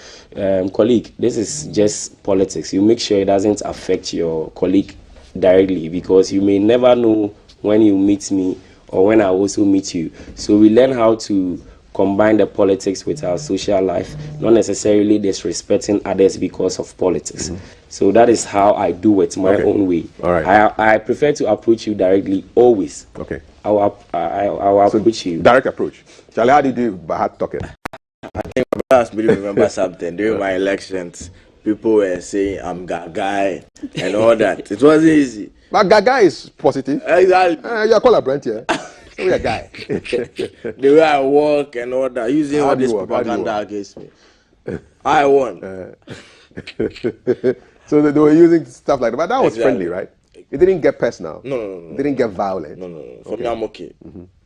colleague, this is just politics. You make sure it doesn't affect your colleague directly, because you may never know when you meet me or when I also meet you. So we learn how to combine the politics with our social life, not necessarily disrespecting others because of politics. So that is how I do it my own way. All right. I prefer to approach you directly always. Okay. I'll approach you. Direct approach. Charlie, how do you do by heart talking? I think my last really remember something during my elections. People were saying I'm guy and all that. It wasn't easy. But guy is positive. Exactly. You're called a Brent here. So we're a guy. The way I walk and all that, using all this propaganda against me. I won. So they were using stuff like that. But that was Exactly. friendly, right? It didn't get personal. No. It didn't get violent. No. For me, I'm okay.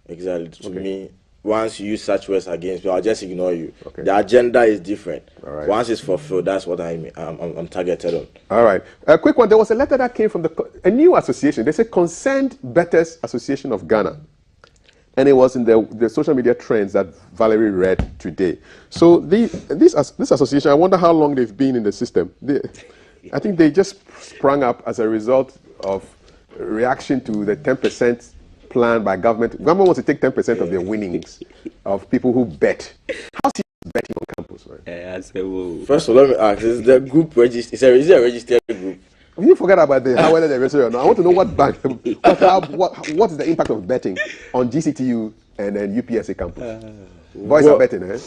Exactly. To me, once you use such words against me, I'll just ignore you. The agenda is different. All right. Once it's fulfilled, that's what I'm targeted on. All right. A quick one. There was a letter that came from a new association. They say Concerned Betters Association of Ghana. And it was in the social media trends that Valerie read today. So this association, I wonder how long they've been in the system. I think they just sprung up as a result of reaction to the 10% plan by government. Government wants to take 10% of their winnings of people who bet. How's it betting on campus, right? First of all, let me ask: is the group registered? Is it a registered group? You forget about whether they're registered or not. I want to know what bank, what is the impact of betting on GCTU and then UPSA campus? Boys are betting, eh?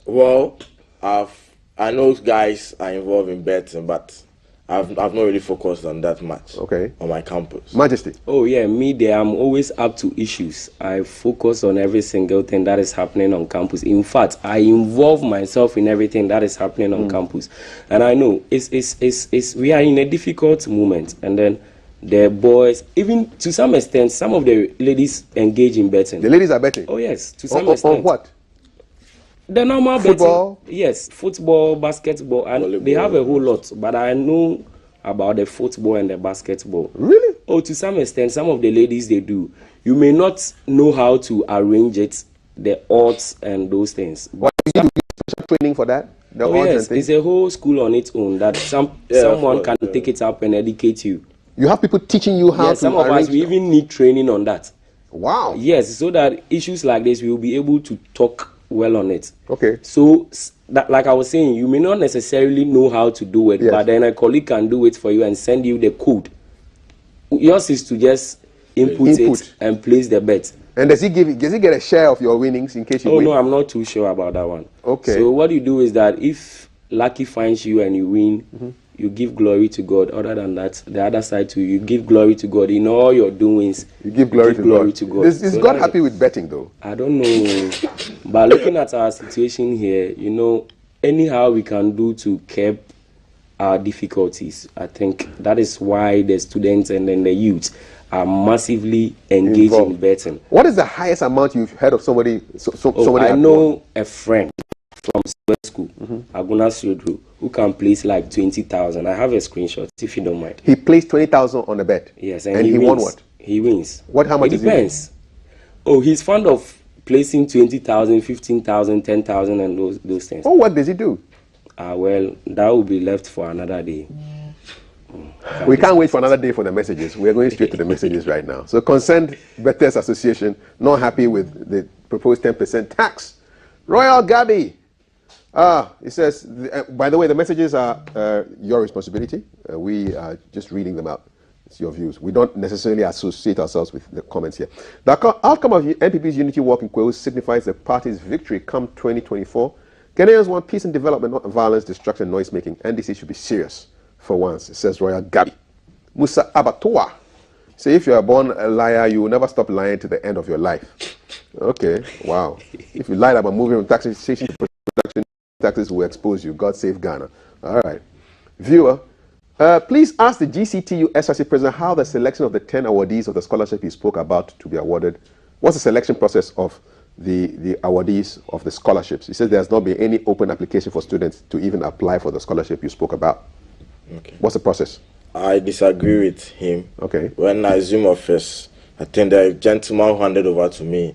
Well, I know guys are involved in betting, but I've not really focused on that much. Okay. On my campus. Majesty. Oh yeah, me there. I'm always up to issues. I focus on every single thing that is happening on campus. In fact, I involve myself in everything that is happening on campus. And I know we are in a difficult moment. And then the boys, even to some extent, some of the ladies engage in betting. The ladies are betting. Oh yes, to some extent. On what? The normal Football? betting, yes, football, basketball, and Volleyball. they have a whole lot. But I know about the football and the basketball. Really? Oh, to some extent, some of the ladies they do. You may not know how to arrange it, the odds and those things. What do you do? Special training for that? The Oh odds and yes, things? it's a whole school on its own that someone can take it up and educate you. You have people teaching you how Yes, to some of arrange. us we even need training on that. Wow. Yes, so that issues like this we will be able to talk well on it. Okay. So, that, like I was saying, you may not necessarily know how to do it, Yes. but then a colleague can do it for you and send you the code. Yours is to just input it and place the bet. And does he get a share of your winnings in case you win? No, I'm not too sure about that one. Okay. So what you do is that if lucky finds you and you win, you give glory to God. Other than that, the other side too, you give glory to God in all your doings. You give glory to God. Is So God happy with betting though? I don't know. But looking at our situation here, anyhow we can do to curb our difficulties. I think that is why the students and then the youth are massively engaged in betting. What is the highest amount you've heard of somebody? I know a friend from school, Aguna Sudru, who can place like 20,000. I have a screenshot if you don't mind. He placed 20,000 on the bet. Yes, and he won what? He wins. How much it depends. Oh, he's fond of placing 20,000, 15,000, 10,000, and those things. Oh, what does he do? Well, that will be left for another day. We can't wait for another day for the messages. We're going straight to the messages right now. So, Concerned Bettors Association, not happy with the proposed 10% tax. Royal Gabi. It says, by the way, the messages are your responsibility. We are just reading them out. It's your views. We don't necessarily associate ourselves with the comments here. The outcome of NPP's unity walk in Kwewu signifies the party's victory come 2024. Ghanaians want peace and development, not violence, destruction, and noise making. NDC should be serious for once, it says Royal Gabi. Musa Abatoa. Say if you are born a liar, you will never stop lying to the end of your life. Okay, wow. If you lied about moving from taxation to production, taxes will expose you. God save Ghana. All right. Viewer, please ask the GCTU SRC President how the selection of the 10 awardees of the scholarship he spoke about to be awarded. What's the selection process of the awardees of the scholarships? He says there has not been any open application for students to even apply for the scholarship you spoke about. Okay. What's the process? I disagree with him. Okay. When I assume office, I think the gentleman who handed over to me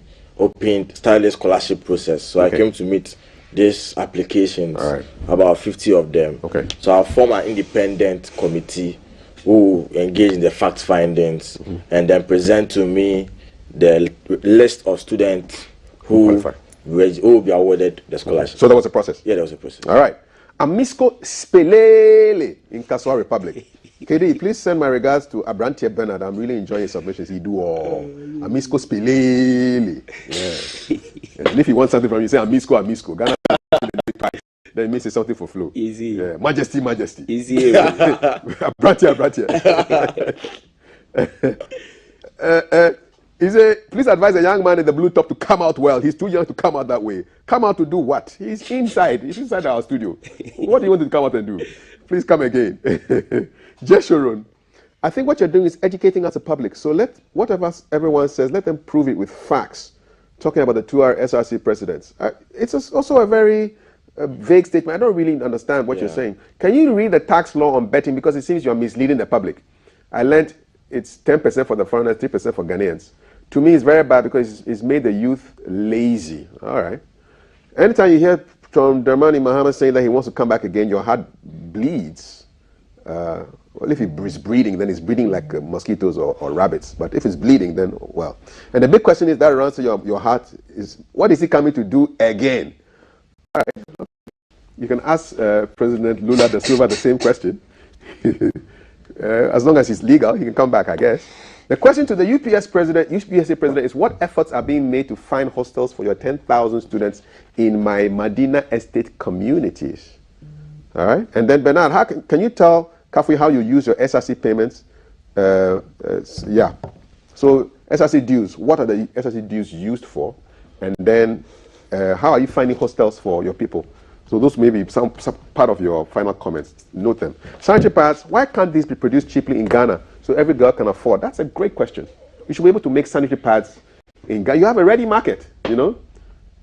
started a scholarship process. So I came to meet these applications, about 50 of them. Okay. So I'll form an independent committee who engage in the fact findings and then present to me the list of students who will be awarded the scholarship. Okay. So that was a process? Yeah, that was a process. All right. Amisco Spelele in Kaswa Republic. KD, please send my regards to Abrantia Bernard. I'm really enjoying his submissions. He do all. Amisco Spelele. Yeah. And if you want something from me, say Amisco. Ghana, then it means it's something for flow. Easy. Yeah. Majesty. Easy. Abrantia. He said, please advise a young man in the blue top to come out well. He's too young to come out that way. Come out to do what? He's inside. He's inside our studio. What do you want to come out and do? Please come again. Jeshoron, I think what you're doing is educating us, the public. So let whatever everyone says, let them prove it with facts. Talking about the 2-hour SRC presidents. It's also a very vague statement. I don't really understand what you're saying. Can you read the tax law on betting? Because it seems you're misleading the public. I learned it's 10% for the foreigners, 3% for Ghanaians. To me, it's very bad because it's made the youth lazy. All right. Anytime you hear from Dermani Muhammad saying that he wants to come back again, your heart bleeds. Well, if he's breeding, then he's breeding like mosquitoes or rabbits. But if it's bleeding, then, well. And the big question is that runs to your heart is, what is he coming to do again? All right. You can ask President Lula da Silva the same question. As long as he's legal, he can come back, I guess. The question to the UPSA president is, what efforts are being made to find hostels for your 10,000 students in my Medina estate communities? All right. And then Bernard, can you tell Kafui how you use your SRC payments? Yeah. So SRC dues, what are the SRC dues used for? And then how are you finding hostels for your people? So those may be some part of your final comments. Note them. Sanitary Parts, why can't these be produced cheaply in Ghana so every girl can afford? That's a great question. You should be able to make sanitary pads in Ghana. You have a ready market, you know.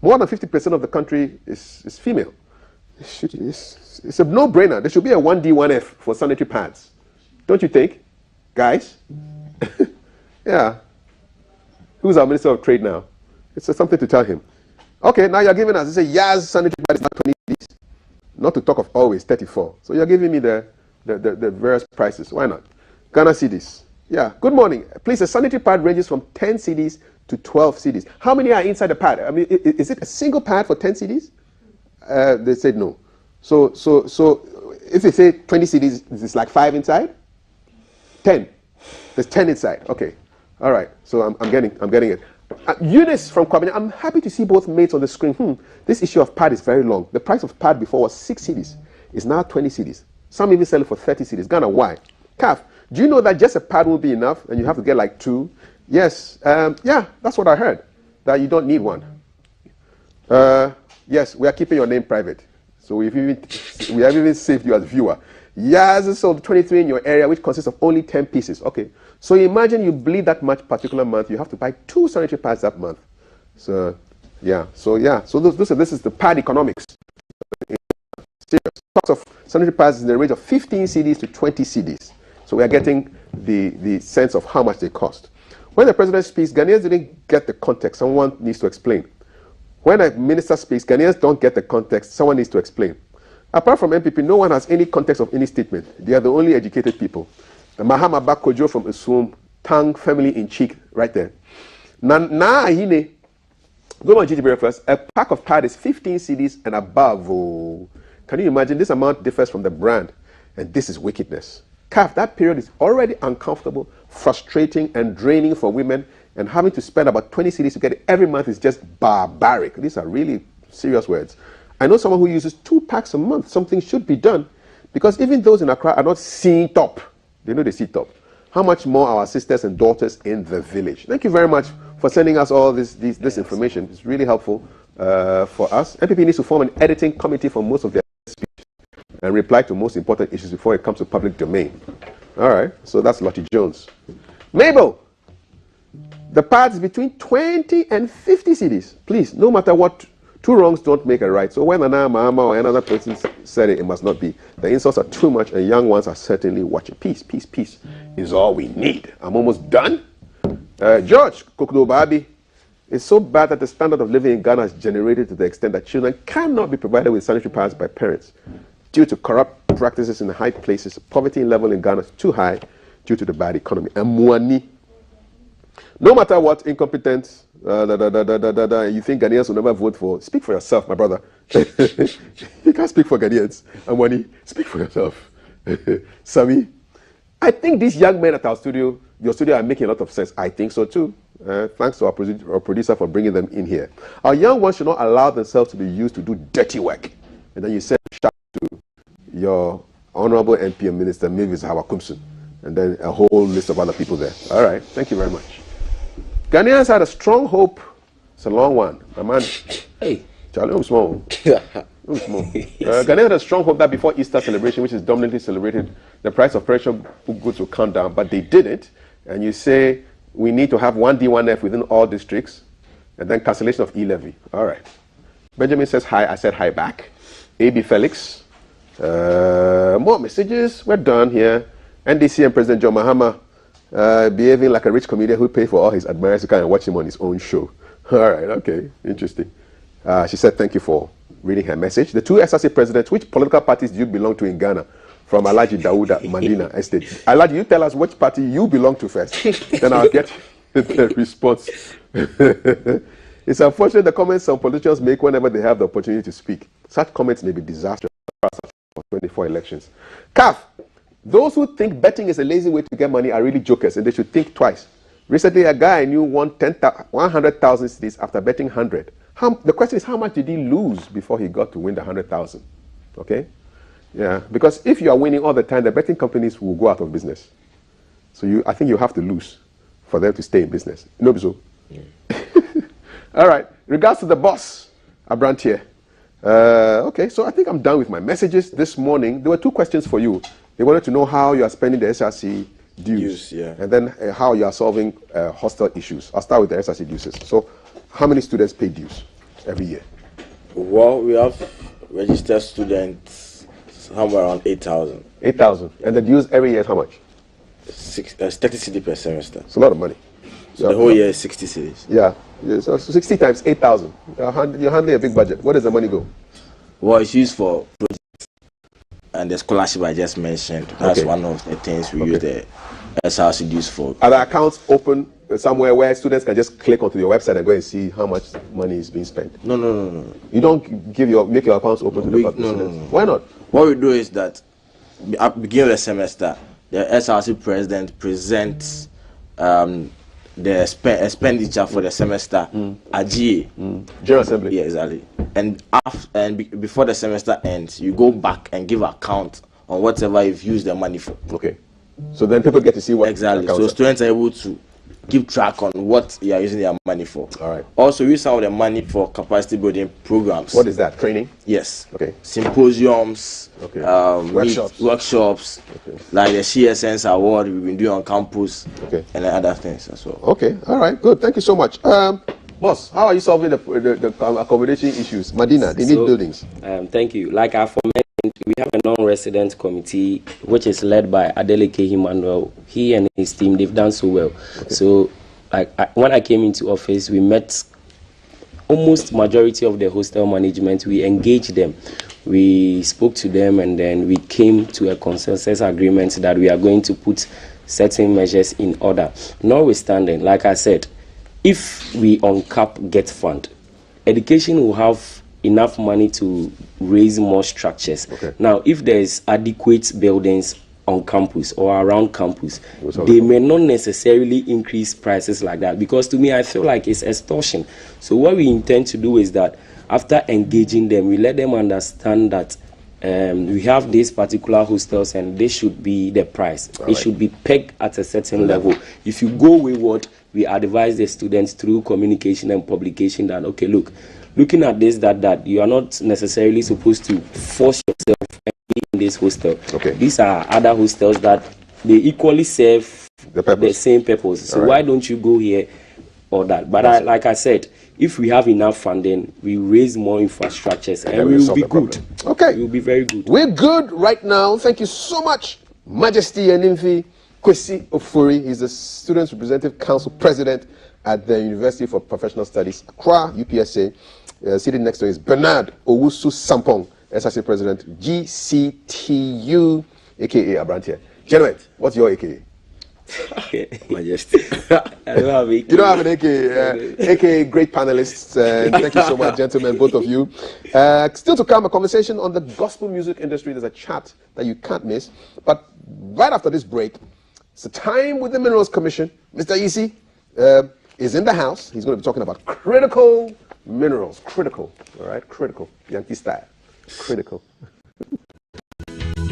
More than 50% of the country is female. It's a no-brainer. There should be a 1D, 1F for sanitary pads. Don't you think, guys? Yeah. Who's our Minister of Trade now? It's something to tell him. Okay, now you're giving us, you say, yes, sanitary pad is not 20 cedis. Not to talk of always 34. So you're giving me the various prices. Why not? Ghana cedis. Yeah, good morning. Please, a sanitary pad ranges from 10 cedis to 12 cedis. How many are inside the pad? I mean, is it a single pad for 10 cedis? They said no. So if they say 20 cedis, it's like 5 inside? 10. There's 10 inside. Okay. All right. So I'm getting it. Eunice from Commision, I'm happy to see both mates on the screen. This issue of pad is very long. The price of pad before was 6 cedis. It's now 20 cedis. Some even sell it for 30 cedis. Ghana, why? CAF, do you know that just a pad won't be enough and you have to get like 2? Yes. Yeah, that's what I heard. That you don't need one. Yes, we are keeping your name private. So we have even saved you as viewer. Yaz sold 23 in your area, which consists of only 10 pieces. Okay. So imagine you bleed that much particular month, you have to buy 2 sanitary pads that month. So, yeah. So this is the pad economics. serious. Cost of sanitary pads is in the range of 15 cedis to 20 cedis. So we are getting the sense of how much they cost. When the president speaks, Ghanaians didn't get the context. Someone needs to explain. When a minister speaks, Ghanaians don't get the context. Someone needs to explain. Apart from MPP, no one has any context of any statement. They are the only educated people. Mahama Bakojo from Usum, Tang family in Cheek, right there. Go on GTB first. A pack of pad is 15 cedis and above. Oh. Can you imagine? This amount differs from the brand, and this is wickedness. CAF, that period is already uncomfortable, frustrating, and draining for women, and having to spend about 20 cedis to get it every month is just barbaric. These are really serious words. I know someone who uses 2 packs a month. Something should be done, because even those in Accra are not seeing top. They know they see top. How much more our sisters and daughters in the village? Thank you very much for sending us all this information. It's really helpful for us. MPP needs to form an editing committee for most of their speech and reply to most important issues before it comes to public domain. All right, so that's Lottie Jones. Mabel, the pads between 20 and 50 cedis. Please, no matter what, 2 wrongs don't make a right. So when Anna, Mama, or another person said it, it must not be. The insults are too much, and young ones are certainly watching. Peace, peace, peace is all we need. I'm almost done. George Kokodo Babi, it's so bad that the standard of living in Ghana is generated to the extent that children cannot be provided with sanitary pads by parents due to corrupt practices in high places. Poverty level in Ghana is too high due to the bad economy. And Muani, no matter what incompetence you think Ghanaians will never vote for, speak for yourself, my brother. You can't speak for Ghanaians. Amwani, speak for yourself. Sami, I think these young men at your studio are making a lot of sense. I think so too. Thanks to our producer for bringing them in here. Our young ones should not allow themselves to be used to do dirty work. And then you say shout to your honorable MP and Minister Mavis Hawakumsun, and then a whole list of other people there. All right, thank you very much. Ghanaians had a strong hope. It's a long one. My man, Hey. Charlie, I'm small. Ghanaians had a strong hope that before Easter celebration, which is dominantly celebrated, the price of perishable goods will come down, but they didn't. And you say we need to have 1D1F within all districts, and then cancellation of e-levy. All right. Benjamin says hi. I said hi back. AB Felix. More messages. We're done here. NDC and President John Mahama behaving like a rich comedian who paid for all his admirers to come and watch him on his own show. All right, okay, interesting. She said thank you for reading her message. The 2 SRC presidents, which political parties do you belong to in Ghana? From Alaji Dawuda, Mandina Estate. Alaji, you tell us which party you belong to first. Then I'll get the response. It's unfortunate the comments some politicians make whenever they have the opportunity to speak. Such comments may be disastrous for 24 elections. CAF, those who think betting is a lazy way to get money are really jokers, and they should think twice. Recently, a guy I knew won 100,000 cedis after betting 100. The question is, how much did he lose before he got to win the 100,000? Okay? Yeah, because if you are winning all the time, the betting companies will go out of business. So I think you have to lose for them to stay in business. No, so. Yeah. All right. Regards to the boss, Abrantier. Okay, so I think I'm done with my messages this morning. There were 2 questions for you. They wanted to know how you are spending the SRC dues, yeah. and then how you are solving hostel issues. I'll start with the SRC dues. So, how many students pay dues every year? Well, we have registered students somewhere around 8,000. 8,000. And the dues every year is how much? 30 cedis per semester. It's a lot of money. So the whole year is 60 cedis. Yeah. So 60 times 8,000. You're handling a big budget. Where does the money go? Well, it's used for projects and the scholarship I just mentioned. That's one of the things we use the SRC dues for. Are the accounts open somewhere where students can just click onto your website and go and see how much money is being spent? No. You don't make your accounts open to the public students? No. Why not? What we do is that at the beginning of the semester, the SRC President presents the expenditure for the semester at GA. General Assembly. Yeah, exactly. And before the semester ends, you go back and give account on whatever you've used the money for. Okay. So then people get to see what exactly. So students are able to keep track on what you are using their money for. All right. Also, use some of the money for capacity building programs. What is that? Training? Yes. Okay. Symposiums. Okay. Workshops. Okay. Like the CSNs award we've been doing on campus. Okay. And other things as well. Okay. All right. Good. Thank you so much. Boss, how are you solving the accommodation issues? Madina, they need buildings. Thank you. Like I mentioned resident committee, which is led by Adeleke Emmanuel. He and his team, they've done so well. Okay. So, when I came into office, we met almost majority of the hostel management. We engaged them. We spoke to them, and then we came to a consensus agreement that we are going to put certain measures in order. Notwithstanding, like I said, if we uncap Get Fund, education will have enough money to raise more structures. Okay. Now, if there is adequate buildings on campus or around campus, they may not necessarily increase prices like that, because to me, I feel like it's extortion. So what we intend to do is that after engaging them, we let them understand that we have these particular hostels and this should be the price. It should be pegged at a certain level. If you go wayward, we advise the students through communication and publication that, okay, looking at this, that you are not necessarily supposed to force yourself in this hostel. Okay. These are other hostels that they equally serve the same purpose. So why don't you go here or that? But like I said, if we have enough funding, we raise more infrastructures and we will be good. Okay. We will be very good. We're good right now. Thank you so much, Majesty and Nymphy Kwesi Ofori. He's the Students Representative Council President at the University for Professional Studies, Accra, UPSA. Seated next to him is Bernard Owusu Sampong, SRC President, GCTU, aka Abrantia. Gentlemen, what's your AKA? Majesty. I don't have AKA. You don't have an AKA. AKA great panelists. Thank you so much, gentlemen, both of you. Still to come, a conversation on the gospel music industry. There's a chat that you can't miss. But right after this break, it's the time with the Minerals Commission. Mr. Isi is in the house. He's going to be talking about critical minerals. Critical, all right? Critical. Yankee style. Critical.